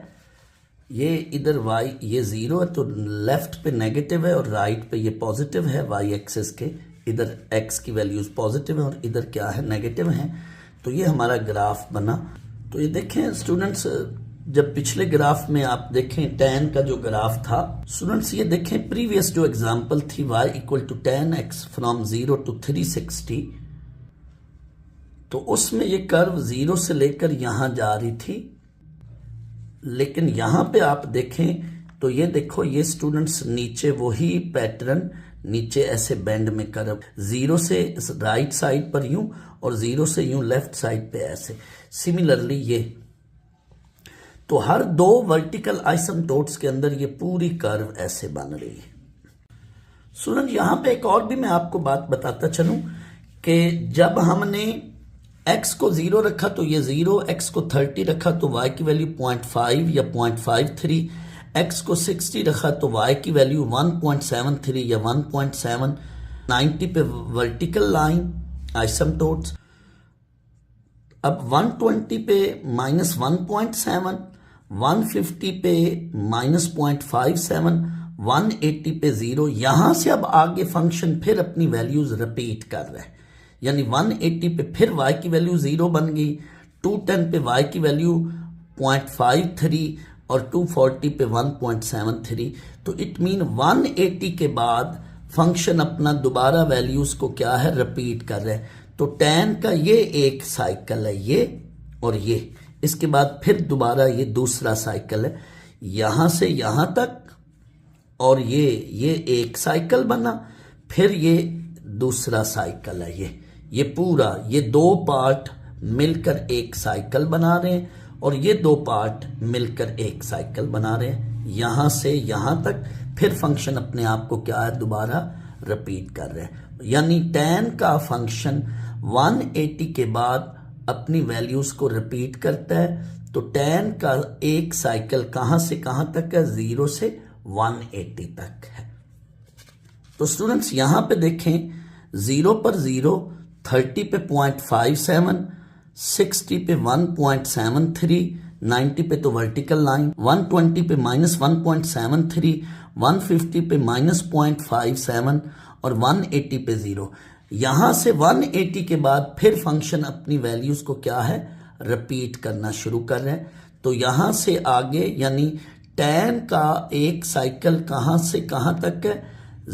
ये इधर वाई ये 0 है तो लेफ्ट पे नेगेटिव है और राइट पे ये पॉजिटिव है वाई एक्सिस के, इधर एक्स की वैल्यूज पॉजिटिव है और इधर क्या है नेगेटिव है। तो ये हमारा ग्राफ बना। तो ये देखें स्टूडेंट्स, जब पिछले ग्राफ में आप देखें tan का जो ग्राफ था स्टूडेंट्स, ये देखें प्रीवियस जो एग्जांपल थी y equal to tan x from 0 to 360, तो उसमें ये कर्व 0 से लेकर यहां जा रही थी। लेकिन यहां पे आप देखें तो ये देखो ये स्टूडेंट्स नीचे वही पैटर्न, नीचे ऐसे बेंड में कर्व 0 से राइट साइड पर यूं और 0 से यूं लेफ्ट साइड पे ऐसे। सिमिलरली ये तो हर दो वर्टिकल आइसोम्टोट्स के अंदर ये पूरी कर्व ऐसे बन रही है। स्टूडेंट यहां पे एक और भी मैं आपको बात बताता चलूं कि जब हमने x को 0 रखा तो ये 0, x को 30 रखा तो y की वैल्यू 0.5 या 0.53, x को 60 रखा तो y की वैल्यू 1.73 या 1.7, 90 पे वर्टिकल लाइन आइसोम्टोट्स। अब 120 पे -1.7, 150 पे -0.57, 180 पे 0। यहां से अब आगे फंक्शन फिर अपनी वैल्यूज रिपीट कर रहा है, यानी 180 पे फिर y की वैल्यू 0 बन गई, 210 पे y की वैल्यू 0.53 और 240 पे 1.73। तो इट मीन 180 के बाद फंक्शन अपना दोबारा वैल्यूज को क्या है रिपीट कर रहा है। तो tan का ये एक साइकिल है ये और ये, इसके बाद फिर दोबारा ये दूसरा साइकिल है यहां से यहां तक, और ये एक साइकिल बना, फिर ये दूसरा साइकिल है ये पूरा, ये दो पार्ट मिलकर एक साइकिल बना रहे हैं और ये दो पार्ट मिलकर एक साइकिल बना रहे हैं यहां से यहां तक। फिर फंक्शन अपने आप को क्या है दोबारा रिपीट कर रहे हैं, यानी tan का फंक्शन 180 के बाद अपनी वैल्यूज को रिपीट करता है। तो tan का एक साइकिल कहां से कहां तक है, 0 से 180 तक है। तो स्टूडेंट्स यहां पे देखें 0 पर 0, 30 पे 0.57, 60 पे 1.73, 90 पे तो वर्टिकल लाइन, 120 पे -1.73, 150 पे -0.57 और 180 पे 0। यहां से 180 के बाद फिर फंक्शन अपनी वैल्यूज को क्या है रिपीट करना शुरू कर रहे हैं। तो यहां से आगे यानी tan का एक साइकिल कहां से कहां तक है,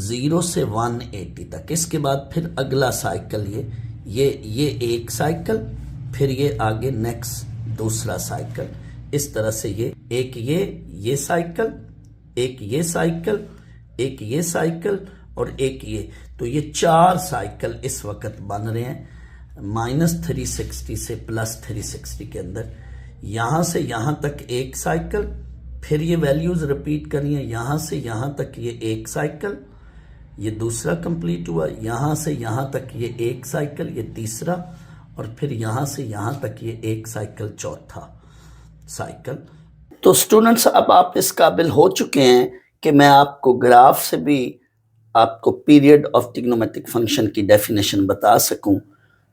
0 से 180 तक। इसके बाद फिर अगला साइकिल ये एक साइकिल, फिर ये आगे नेक्स्ट दूसरा साइकिल। इस तरह से ये साइकिल, एक ये साइकिल, एक ये साइकिल और एक ये, तो ये 4 साइकिल इस वक्त बन रहे हैं -360 से +360 के अंदर। यहां से यहां तक एक साइकिल, फिर ये वैल्यूज रिपीट करनी है, यहां से यहां तक ये एक साइकिल, ये दूसरा कंप्लीट हुआ, यहां से यहां तक ये एक साइकिल, ये तीसरा, और फिर यहां से यहां तक ये एक साइकिल, चौथा साइकिल। तो स्टूडेंट्स अब आप इस काबिल हो चुके हैं कि मैं आपको ग्राफ से भी आपको पीरियड ऑफ ट्रिग्नोमेट्रिक फंक्शन की डेफिनेशन बता सकूं।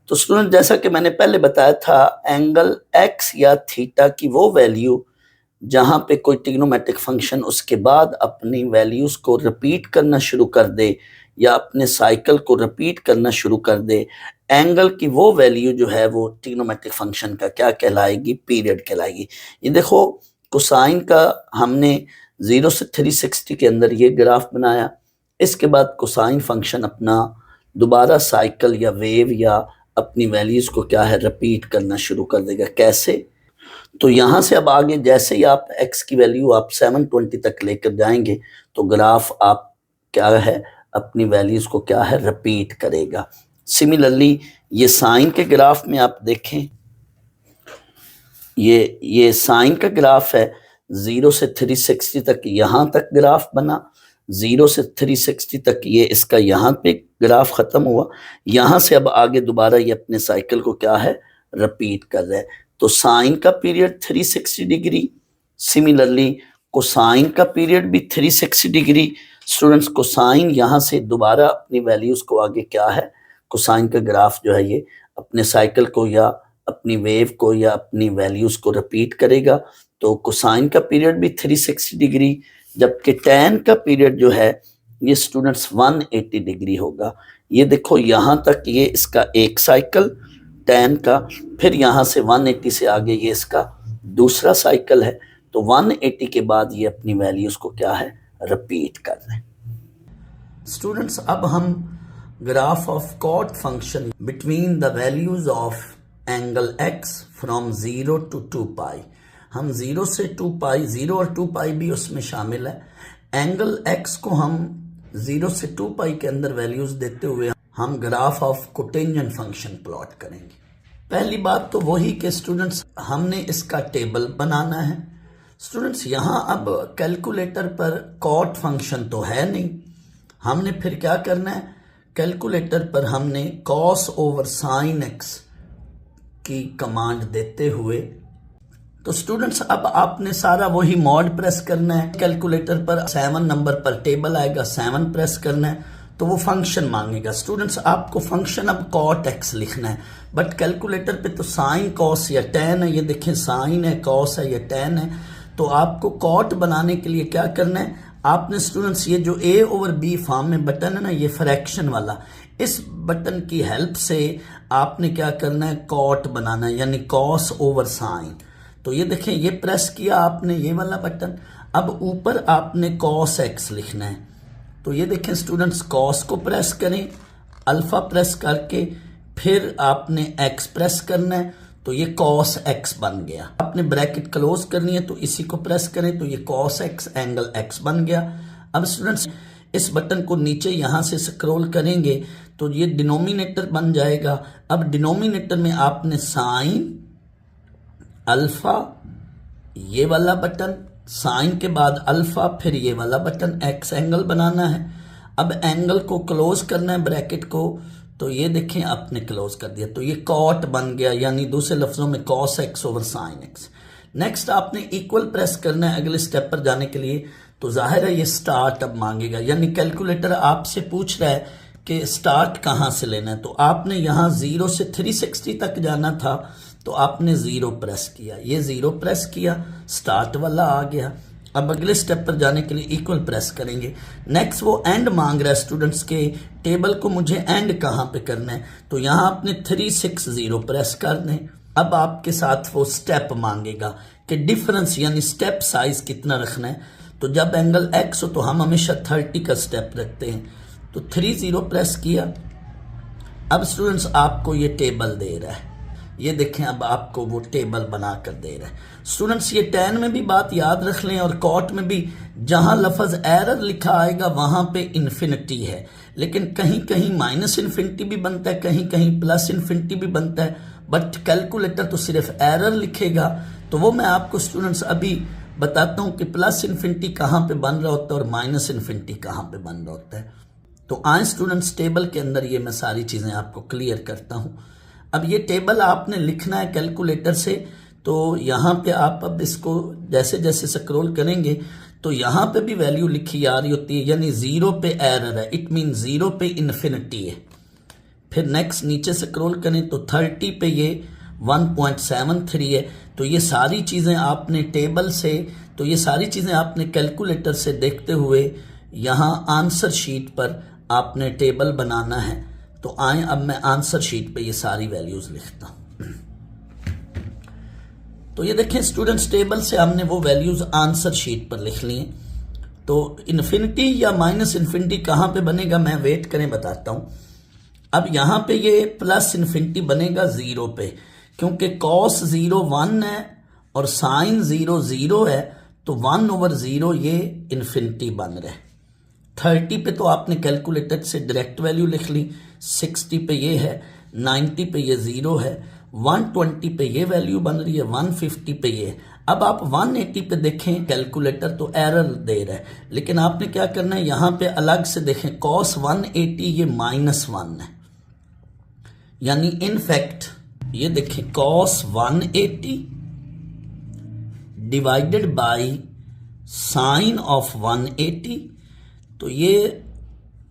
तो स्टूडेंट जैसा कि मैंने पहले बताया था, एंगल x या थीटा की वो वैल्यू जहां पे कोई ट्रिग्नोमेट्रिक फंक्शन उसके बाद अपनी वैल्यूज को रिपीट करना शुरू कर दे या अपने साइकिल को रिपीट करना शुरू कर दे, एंगल की वो वैल्यू जो है वो ट्रिग्नोमेट्रिक फंक्शन का क्या कहलाएगी, पीरियड कहलाएगी। ये देखो कोसाइन का हमने 0 से 360 के अंदर ये ग्राफ बनाया, इसके बाद कोसाइन फंक्शन अपना दोबारा साइकिल या वेव या अपनी वैल्यूज को क्या है रिपीट करना शुरू कर देगा। कैसे? तो यहां से अब आगे जैसे ही आप x की वैल्यू आप 720 तक लेकर जाएंगे तो ग्राफ आप क्या है अपनी वैल्यूज को क्या है रिपीट करेगा। सिमिलरली ये साइन के ग्राफ में आप देखें, ये साइन का ग्राफ है, 0 से 360 तक यहां तक ग्राफ बना, 0 से 360 तक ये इसका यहाँ पे ग्राफ खत्म हुआ, यहां से अब आगे दोबारा ये अपने साइकिल को क्या है रिपीट कर रहा है। तो साइन का पीरियड 360 डिग्री, सिमिलरली कोसाइन का पीरियड भी 360 डिग्री। स्टूडेंट्स कोसाइन यहां से दोबारा अपनी वैल्यूज को आगे क्या है, कोसाइन का ग्राफ जो है ये अपने साइकिल को या अपनी वेव को या अपनी वैल्यूज को रिपीट करेगा। तो कोसाइन का पीरियड भी 360 डिग्री, जबकि टैन का पीरियड जो है ये स्टूडेंट्स 180 डिग्री होगा। ये देखो यहाँ तक ये इसका एक साइकिल टैन का, फिर यहाँ से 180 से आगे ये इसका दूसरा साइकिल है। तो 180 के बाद ये अपनी वैल्यूज को क्या है, रिपीट कर रहे हैं। स्टूडेंट्स अब हम graph of cot function between the values of angle x from 0 to 2 pi, हम 0 से 2 पाई, 0 और 2 पाई भी उसमें शामिल है। एंगल x को हम 0 से 2 पाई के अंदर वैल्यूज देते हुए हम graph of cotangent function plot करेंगे। पहली बात तो वही कि स्टूडेंट्स हमने इसका टेबल बनाना है। स्टूडेंट्स यहाँ अब कैलकुलेटर पर कॉट फंक्शन तो है नहीं, हमने फिर क्या करना है, कैलकुलेटर पर हमने कॉस ओवर साइन एक्स की कमांड देते हुए, तो स्टूडेंट्स अब आपने सारा वही मॉड प्रेस करना है। कैलकुलेटर पर 7 नंबर पर टेबल आएगा, 7 प्रेस करना है तो वो फंक्शन मांगेगा। स्टूडेंट्स आपको फंक्शन अब कॉट एक्स लिखना है, बट कैलकुलेटर पे तो साइन कॉस या टैन है, ये देखें साइन है, कॉस है या टैन है। तो आपको कॉट बनाने के लिए क्या करना है, आपने स्टूडेंट्स ये जो ए ओवर बी फॉर्म में बटन है ना, ये फ्रैक्शन वाला, इस बटन की हेल्प से आपने क्या करना है, कॉट बनाना है, यानी कॉस ओवर साइन। तो ये देखें ये प्रेस किया आपने ये वाला बटन, अब ऊपर आपने कॉस एक्स लिखना है। तो ये देखें स्टूडेंट्स कॉस को प्रेस करें, अल्फा प्रेस करके फिर आपने एक्स प्रेस करना है, तो ये कॉस एक्स बन गया। आपने ब्रैकेट क्लोज करनी है तो इसी को प्रेस करें तो ये कॉस एक्स एंगल एक्स बन गया। अब स्टूडेंट्स इस बटन को नीचे यहाँ से स्क्रॉल करेंगे तो ये डिनोमिनेटर बन जाएगा। अब डिनोमिनेटर में आपने साइन अल्फा, ये वाला बटन, साइन के बाद अल्फा, फिर ये वाला बटन एक्स एंगल बनाना है। अब एंगल को क्लोज करना है ब्रैकेट को, तो ये देखें आपने क्लोज कर दिया, तो ये कॉट बन गया, यानी दूसरे लफ्जों में cos x over sine x. Next आपने इक्वल प्रेस करना है अगले स्टेप पर जाने के लिए, तो जाहिर है ये स्टार्ट अब मांगेगा, यानी कैलकुलेटर आपसे पूछ रहा है कि स्टार्ट कहाँ से लेना है। तो आपने यहाँ 0 से 360 तक जाना था तो आपने 0 प्रेस किया, ये 0 प्रेस किया, स्टार्ट वाला आ गया। अब अगले स्टेप पर जाने के लिए इक्वल प्रेस करेंगे। नेक्स्ट वो एंड मांग रहा है स्टूडेंट्स के टेबल को मुझे एंड कहाँ पे करना है, तो यहाँ आपने 360 प्रेस कर दें। अब आपके साथ वो स्टेप मांगेगा कि डिफरेंस यानी स्टेप साइज कितना रखना है। तो जब एंगल एक्स हो तो हम हमेशा 30 का स्टेप रखते हैं, तो 30 प्रेस किया। अब स्टूडेंट्स आपको ये टेबल दे रहा है, ये देखें अब आपको वो टेबल बना कर दे रहा है। स्टूडेंट्स ये टैन में भी बात याद रख लें और कॉट में भी, जहां लफ्ज एरर लिखा आएगा वहां पे इन्फिनिटी है, लेकिन कहीं कहीं माइनस इन्फिनिटी भी बनता है, कहीं कहीं प्लस इन्फिनिटी भी बनता है, बट कैलकुलेटर तो सिर्फ एरर लिखेगा। तो वो मैं आपको स्टूडेंट्स अभी बताता हूं कि प्लस इन्फिनिटी कहाँ पे बन रहा होता है और माइनस इन्फिनिटी कहाँ पे बन रहा होता है। तो आए स्टूडेंट्स टेबल के अंदर ये मैं सारी चीजें आपको क्लियर करता हूं। अब ये टेबल आपने लिखना है कैलकुलेटर से, तो यहाँ पे आप अब इसको जैसे जैसे स्क्रॉल करेंगे तो यहाँ पे भी वैल्यू लिखी आ रही होती है, यानी 0 पे एरर है, इट मीन 0 पे इन्फिनिटी है। फिर नेक्स्ट नीचे स्क्रॉल करें तो 30 पे ये 1.73 है। तो ये सारी चीज़ें आपने टेबल से, तो ये सारी चीज़ें आपने कैलकुलेटर से देखते हुए यहाँ आंसर शीट पर आपने टेबल बनाना है। तो आए अब मैं आंसर शीट पे ये सारी वैल्यूज लिखता हूं। तो ये देखें स्टूडेंट्स टेबल से हमने वो वैल्यूज आंसर शीट पर लिख लिए। तो इन्फिनिटी या माइनस इन्फिनिटी कहाँ पे बनेगा, मैं वेट करें बताता हूं। अब यहाँ पे ये प्लस इन्फिनिटी बनेगा 0 पे, क्योंकि कॉस 0 1 है और साइन 0 0 है, तो 1/0 ये इन्फिनिटी बन रहा है। 30 पे तो आपने कैलकुलेटर से डायरेक्ट वैल्यू लिख ली, 60 पे ये है, 90 पे ये 0 है, 120 पे ये वैल्यू बन रही है, 150 पे ये। अब आप 180 पे देखें कैलकुलेटर तो एरर दे रहा है, लेकिन आपने क्या करना है यहाँ पे अलग से देखें, कॉस 180 ये -1 है, यानी इनफैक्ट ये देखें cos 180 divided by sine of 180, तो ये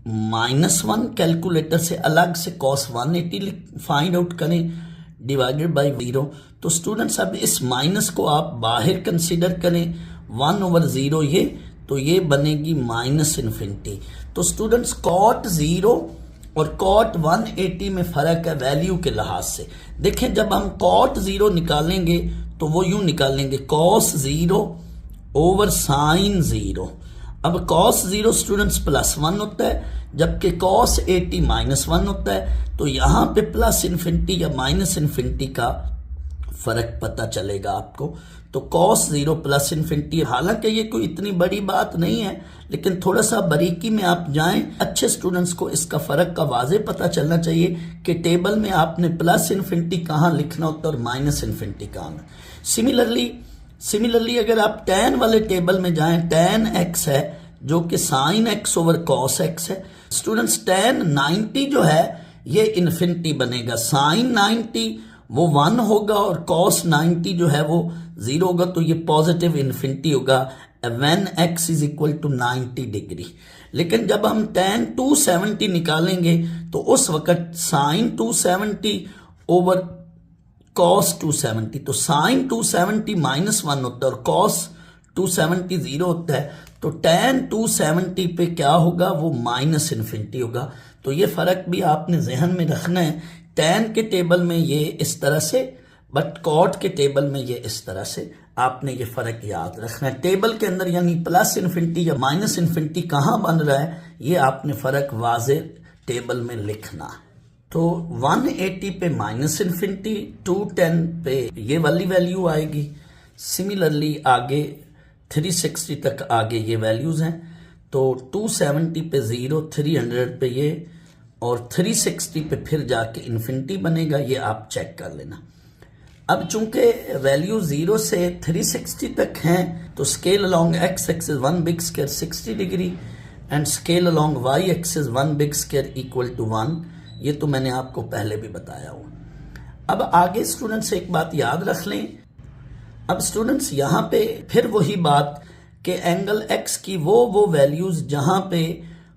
-1 कैलकुलेटर से अलग से कॉस 180 फाइंड आउट करें, डिवाइडेड बाई 0। तो स्टूडेंट्स अब इस माइनस को आप बाहर कंसिडर करें 1/0 ये, तो ये बनेगी माइनस इन्फिनिटी। तो स्टूडेंट्स कॉट 0 और कॉट 180 में फ़र्क है वैल्यू के लिहाज से। देखें जब हम कॉट 0 निकालेंगे तो वो यूं निकालेंगे कॉस 0 ओवर साइन 0। अब कॉस 0 स्टूडेंट्स +1 होता है, जबकि कॉस 80 -1 होता है। तो यहाँ पे प्लस इन्फिनिटी या माइनस इन्फिनिटी का फ़र्क पता चलेगा आपको। तो कॉस 0 प्लस इन्फिनिटी, हालांकि ये कोई इतनी बड़ी बात नहीं है, लेकिन थोड़ा सा बारीकी में आप जाएं, अच्छे स्टूडेंट्स को इसका फ़र्क का वाजे पता चलना चाहिए कि टेबल में आपने प्लस इन्फिनिटी कहाँ लिखना होता है और माइनस इन्फिनिटी कहाँ। सिमिलरली अगर आप tan वाले टेबल में जाएं, tan x है जो कि sin x over cos x है। स्टूडेंट्स tan 90 जो है ये इन्फिनिटी बनेगा, sin 90 वो 1 होगा और cos 90 जो है वो 0 होगा, तो ये पॉजिटिव इन्फिनिटी होगा when x is equal to 90 degree. लेकिन जब हम tan 270 निकालेंगे तो उस वक्त sin 270 ओवर cos 270, तो sin 270 -1 होता है और cos 270 0 होता है। तो tan 270 पे क्या होगा, वो माइनस इन्फिनिटी होगा। तो ये फ़र्क भी आपने जहन में रखना है। tan के टेबल में ये इस तरह से, बट कॉट के टेबल में ये इस तरह से, आपने ये फ़र्क याद रखना है। टेबल के अंदर यानी प्लस इन्फिनिटी या माइनस इन्फिनिटी कहाँ बन रहा है, ये आपने फ़र्क वाजे टेबल में लिखना। तो 180 पे माइनस इन्फिनिटी, 210 पे ये वाली वैल्यू आएगी। सिमिलरली आगे 360 तक आगे ये वैल्यूज़ हैं। तो 270 पे 0, 300 पे ये, और 360 पे फिर जाके इन्फिनिटी बनेगा, ये आप चेक कर लेना। अब चूंकि वैल्यू 0 से 360 तक हैं, तो scale along x axis 1 big square 60 degree and scale along y axis 1 big square equal to 1। ये तो मैंने आपको पहले भी बताया हुआ। अब आगे स्टूडेंट्स एक बात याद रख लें। अब स्टूडेंट्स यहाँ पे फिर वही बात कि एंगल x की वो वैल्यूज जहाँ पे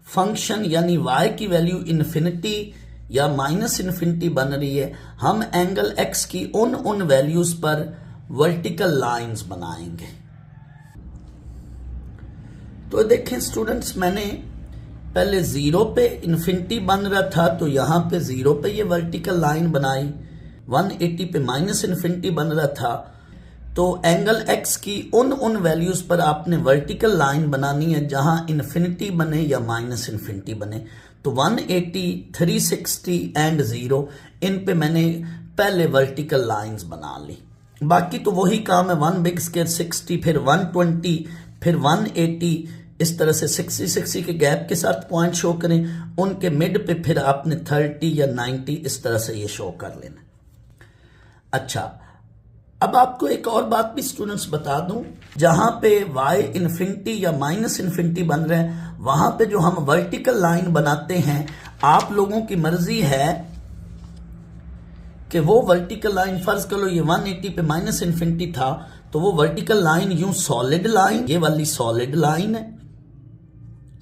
फंक्शन यानी y की वैल्यू इन्फिनिटी या माइनस इन्फिनिटी बन रही है, हम एंगल x की उन वैल्यूज पर वर्टिकल लाइंस बनाएंगे। तो देखें स्टूडेंट्स, मैंने पहले 0 पे इन्फिनिटी बन रहा था, तो यहाँ पे 0 पे ये वर्टिकल लाइन बनाई। 180 पे माइनस इन्फिनिटी बन रहा था, तो एंगल x की उन वैल्यूज पर आपने वर्टिकल लाइन बनानी है जहां इन्फिनिटी बने या माइनस इन्फिनिटी बने। तो 180, 360 एंड 0, इन पे मैंने पहले वर्टिकल लाइंस बना ली। बाकी तो वही काम है, 1 बिग स्क्वायर 60, फिर 120, फिर 180, इस तरह से 60 के गैप के साथ पॉइंट शो करें, उनके मिड पे फिर आपने 30 या 90 इस तरह से ये शो कर लेना। अच्छा, अब आपको एक और बात भी स्टूडेंट्स बता दूं, जहां पे y इन्फिनिटी या माइनस इन्फिनिटी बन रहे हैं, वहां पे जो हम वर्टिकल लाइन बनाते हैं, आप लोगों की मर्जी है कि वो वर्टिकल लाइन, फर्ज करो ये 180 पे माइनस इन्फिनिटी था, तो वो वर्टिकल लाइन यूं सॉलिड लाइन, ये वाली सॉलिड लाइन है,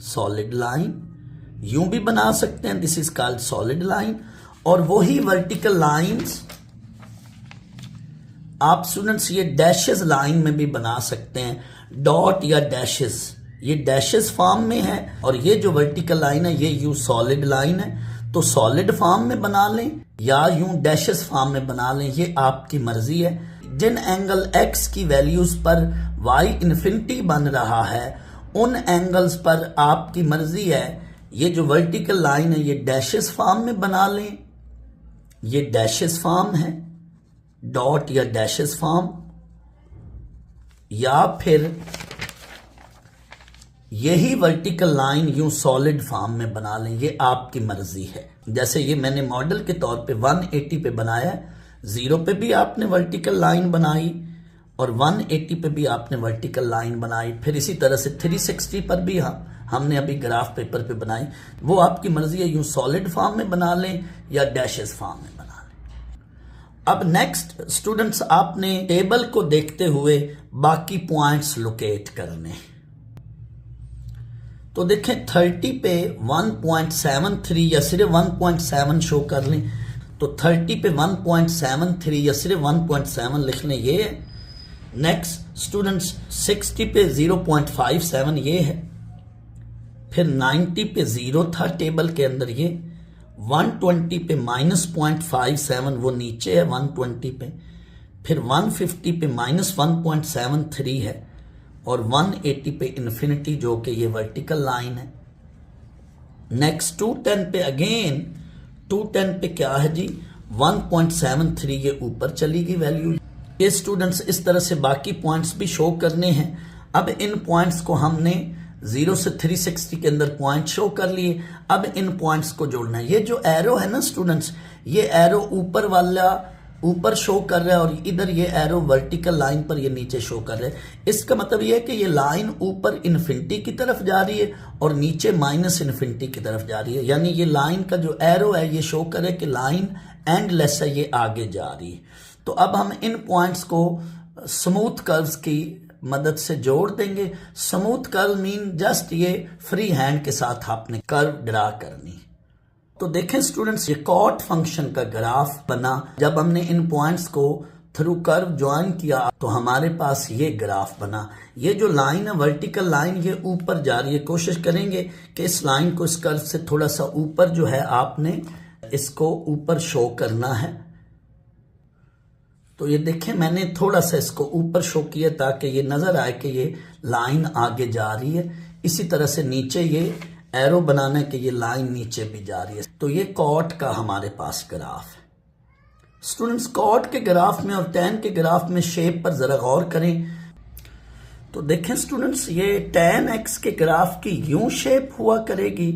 सॉलिड लाइन यूं भी बना सकते हैं, this is called solid line. और वही वर्टिकल लाइंस आप स्टूडेंट्स ये डैशेस लाइन में भी बना सकते हैं, डॉट या डैशेस, ये डैशेस फॉर्म में है, और ये जो वर्टिकल लाइन है ये यूं सॉलिड लाइन है। तो सॉलिड फॉर्म में बना लें या यूं डैशेस फॉर्म में बना लें, ये आपकी मर्जी है। जिन एंगल x की वैल्यूज पर y इन्फिनिटी बन रहा है, उन एंगल्स पर आपकी मर्जी है, ये जो वर्टिकल लाइन है ये डैशेस फॉर्म में बना लें, ये डैशेस फॉर्म है, डॉट या डैशेस फॉर्म, या फिर यही वर्टिकल लाइन यूं सॉलिड फॉर्म में बना लें, ये आपकी मर्जी है। जैसे ये मैंने मॉडल के तौर पे 180 पे बनाया है, 0 पे भी आपने वर्टिकल लाइन बनाई और 180 पे भी आपने वर्टिकल लाइन बनाई, फिर इसी तरह से 360 पर भी हमने अभी ग्राफ पेपर पे बनाई। वो आपकी मर्जी है, यूं सॉलिड फॉर्म में बना लें या डैशेस फॉर्म में बना लें। अब नेक्स्ट स्टूडेंट्स, आपने टेबल को देखते हुए बाकी पॉइंट्स लोकेट करने। तो देखें 30 पे 1.73 या सिर्फ 1.7 शो कर लें, तो 30 पे 1.73 या सिर्फ 1.7 लिख लें, ये है। नेक्स्ट स्टूडेंट्स 60 पे 0.57 ये है। फिर 90 पे 0 था टेबल के अंदर, ये 120 पे -0.57 वो नीचे है 120 पे। फिर 150 पे -1.73 है और 180 पे इन्फिनिटी जो कि ये वर्टिकल लाइन है। नेक्स्ट 210 पे अगेन 210 पे क्या है जी 1.73 ये ऊपर चली गई वैल्यू। ये स्टूडेंट्स इस तरह से बाकी पॉइंट्स भी शो करने हैं। अब इन पॉइंट्स को हमने 0 से 360 के अंदर पॉइंट शो कर लिए। अब इन पॉइंट्स को जोड़ना है। ये जो एरो है ना स्टूडेंट्स, ये एरो ऊपर वाला ऊपर शो कर रहा है और इधर ये एरो वर्टिकल लाइन पर ये नीचे शो कर रहा है। इसका मतलब ये है कि ये लाइन ऊपर इन्फिनिटी की तरफ जा रही है और नीचे माइनस इन्फिनिटी की तरफ जा रही है। यानी ये लाइन का जो एरो है ये शो करे कि लाइन एंडलेस है, ये आगे जा रही है। तो अब हम इन पॉइंट्स को स्मूथ कर्व्स की मदद से जोड़ देंगे। स्मूथ कर्व मीन जस्ट ये फ्री हैंड के साथ आपने कर्व ड्रा करनी। तो देखें स्टूडेंट्स, ये कॉट फंक्शन का ग्राफ बना। जब हमने इन पॉइंट्स को थ्रू कर्व ज्वाइन किया तो हमारे पास ये ग्राफ बना। ये जो लाइन है वर्टिकल लाइन ये ऊपर जा रही है। कोशिश करेंगे कि इस लाइन को इस कर्व से थोड़ा सा ऊपर जो है आपने इसको ऊपर शो करना है। तो ये देखें मैंने थोड़ा सा इसको ऊपर शो किया ताकि ये नजर आए कि ये लाइन आगे जा रही है। इसी तरह से नीचे ये एरो बनाना है कि ये लाइन नीचे भी जा रही है। तो ये कॉट का हमारे पास ग्राफ है। स्टूडेंट्स कॉट के ग्राफ में और टैन के ग्राफ में शेप पर जरा गौर करें। तो देखें स्टूडेंट्स, ये टैन एक्स के ग्राफ की यूं शेप हुआ करेगी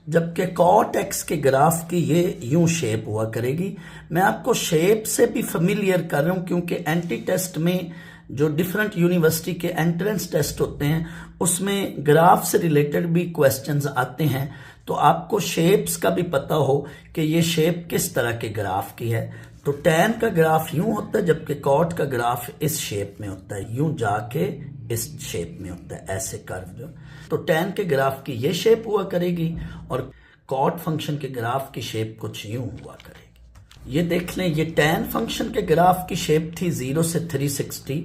जबकि कॉट एक्स के ग्राफ की ये यूं शेप हुआ करेगी। मैं आपको शेप से भी फेमिलियर कर रहा हूं क्योंकि एंटी टेस्ट में जो डिफरेंट यूनिवर्सिटी के एंट्रेंस टेस्ट होते हैं उसमें ग्राफ से रिलेटेड भी क्वेश्चंस आते हैं। तो आपको शेप्स का भी पता हो कि ये शेप किस तरह के ग्राफ की है। तो टैन का ग्राफ यूं होता है जबकि कॉट का ग्राफ इस शेप में होता है, यूं जाके इस शेप में होता है, ऐसे कर्व जो। तो टैन के ग्राफ की ये शेप हुआ करेगी और कॉट फंक्शन के ग्राफ की शेप कुछ यूं हुआ करेगी। ये देख लें, ये टैन फंक्शन के ग्राफ की शेप थी 0 से 360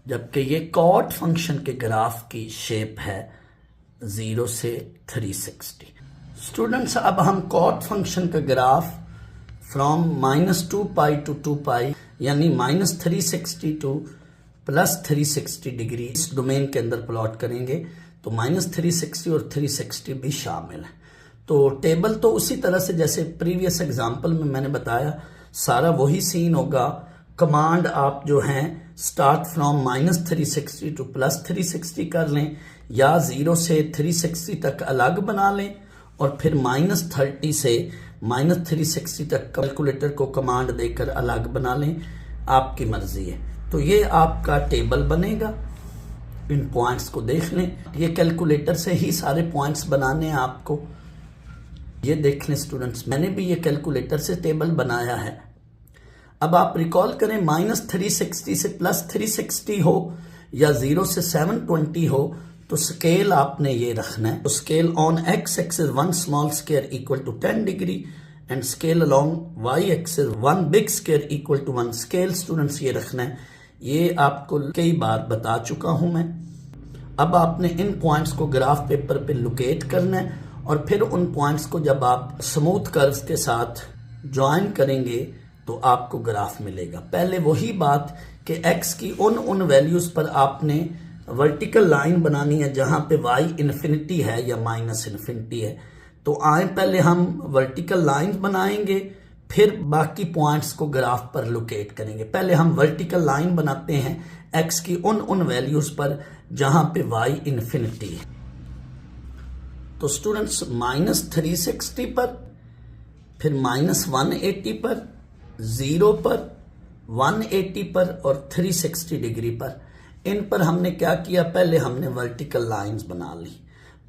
जबकि ये कॉट फंक्शन के ग्राफ की शेप है 0 से 360। स्टूडेंट्स अब हम कॉट फंक्शन का ग्राफ फ्रॉम -2π टू 2π यानी -360 टू +360 डिग्री इस डोमेन के अंदर प्लॉट करेंगे। तो -360 और 360 भी शामिल है। तो टेबल तो उसी तरह से जैसे प्रीवियस एग्जांपल में मैंने बताया, सारा वही सीन होगा। कमांड आप जो हैं स्टार्ट फ्रॉम -360 टू +360 कर लें या 0 से 360 तक अलग बना लें और फिर -30 से -360 तक कैलकुलेटर को कमांड देकर अलग बना लें, आपकी मर्जी है। तो ये आपका टेबल बनेगा। इन पॉइंट्स को देख लें, ये कैलकुलेटर से ही सारे पॉइंट्स बनाने हैं आपको। ये देख लें स्टूडेंट्स, मैंने भी ये कैलकुलेटर से टेबल बनाया है। अब आप रिकॉल करें -360 से +360 हो या 0 से 720 हो तो स्केल आपने ये रखना है। तो scale on x axis 1 small square equal to 10 degree and scale along y axis 1 big square equal to 1 scale. Students ये रखना है, ये आपको कई बार बता चुका हूं मैं। अब आपने इन पॉइंट्स को ग्राफ पेपर पे लोकेट करना है और फिर उन पॉइंट्स को जब आप स्मूथ कर्व्स के साथ ज्वाइन करेंगे तो आपको ग्राफ मिलेगा। पहले वही बात कि x की उन वैल्यूज पर आपने वर्टिकल लाइन बनानी है जहां पे y इन्फिनिटी है या माइनस इन्फिनिटी है। तो आए पहले हम वर्टिकल लाइन बनाएंगे फिर बाकी पॉइंट्स को ग्राफ पर लोकेट करेंगे। पहले हम वर्टिकल लाइन बनाते हैं x की उन वैल्यूज पर जहां पे y इन्फिनिटी है। तो स्टूडेंट्स -360 पर, फिर -180 पर, 0 पर, 180 पर और 360 डिग्री पर, इन पर हमने क्या किया, पहले हमने वर्टिकल लाइंस बना ली।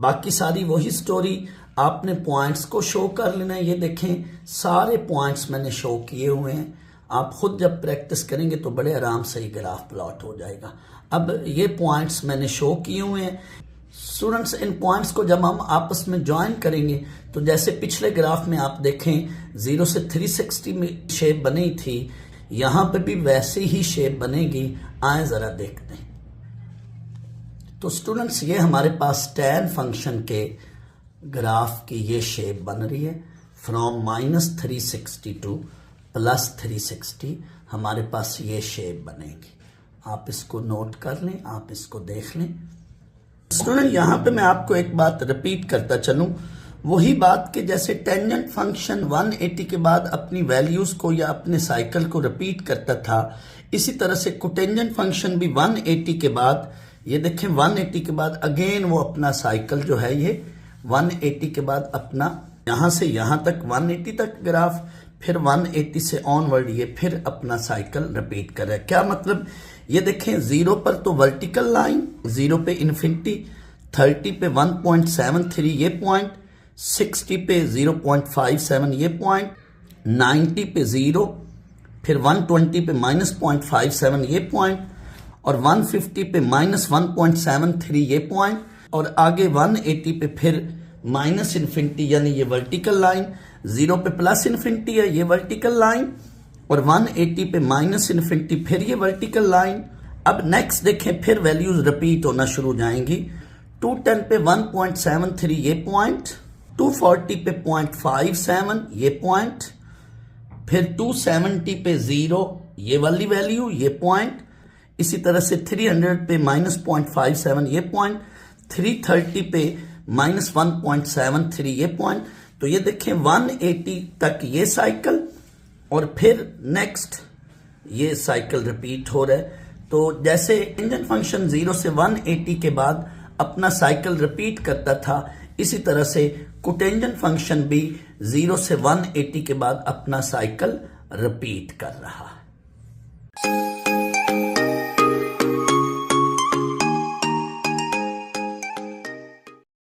बाकी सारी वही स्टोरी, आपने पॉइंट्स को शो कर लेना है। ये देखें सारे पॉइंट्स मैंने शो किए हुए हैं। आप खुद जब प्रैक्टिस करेंगे तो बड़े आराम से ही ग्राफ प्लॉट हो जाएगा। अब ये पॉइंट्स मैंने शो किए हुए हैं। स्टूडेंट्स, इन पॉइंट्स को जब हम आपस में ज्वाइन करेंगे तो जैसे पिछले ग्राफ में आप देखें 0 से 360 में शेप बनी थी, यहां पे भी वैसे ही शेप बनेगी। आए जरा देखते हैं। तो स्टूडेंट्स, ये हमारे पास tan फंक्शन के ग्राफ की ये शेप बन रही है। फ्रॉम -360 टू +360 हमारे पास ये शेप बनेगी। आप इसको नोट कर लें, आप इसको देख लें। स्टूडेंट, यहां पे मैं आपको एक बात रिपीट करता चलूं, वही बात कि जैसे टेंजेंट फंक्शन 180 के बाद अपनी वैल्यूज को या अपने साइकिल को रिपीट करता था, इसी तरह से कोटेंजेंट फंक्शन भी 180 के बाद, ये देखें 180 के बाद अगेन वो अपना साइकिल जो है ये 180 के बाद अपना यहां से यहां तक 180 तक ग्राफ, फिर 180 से ऑनवर्ड ये फिर अपना साइकिल रिपीट कर रहा है। क्या मतलब, ये देखें 0 पर तो वर्टिकल लाइन, 0 पे इन्फिनिटी, 30 पे 1.73 ये पॉइंट, 60 पे 0.57 ये पॉइंट, 90 पे 0, फिर 120 पे -0.57 ये पॉइंट, और 150 पे -1.73 ये पॉइंट, और आगे 180 पे फिर माइनस इन्फिनिटी यानी ये वर्टिकल लाइन, 0 पे प्लस इन्फिनिटी है ये वर्टिकल लाइन, और 180 पे माइनस इन्फिनिटी फिर ये वर्टिकल लाइन। अब नेक्स्ट देखें, फिर वैल्यूज रिपीट होना शुरू हो जाएंगी। 210 पे 1.73 ये पॉइंट, 240 पे 0.57 ये पॉइंट, फिर 270 पे 0 ये वाली वैल्यू ये पॉइंट, इसी तरह से 300 पे -0.57 ये पॉइंट, 330 पे -1.73 ये पॉइंट। तो ये देखें 180 तक ये साइकिल, और फिर नेक्स्ट ये साइकिल रिपीट हो रहा है। तो जैसे टेंजेंट फंक्शन 0 से 180 के बाद अपना साइकिल रिपीट करता था, इसी तरह से कोटेंजेंट फंक्शन भी 0 से 180 के बाद अपना साइकिल रिपीट कर रहा है।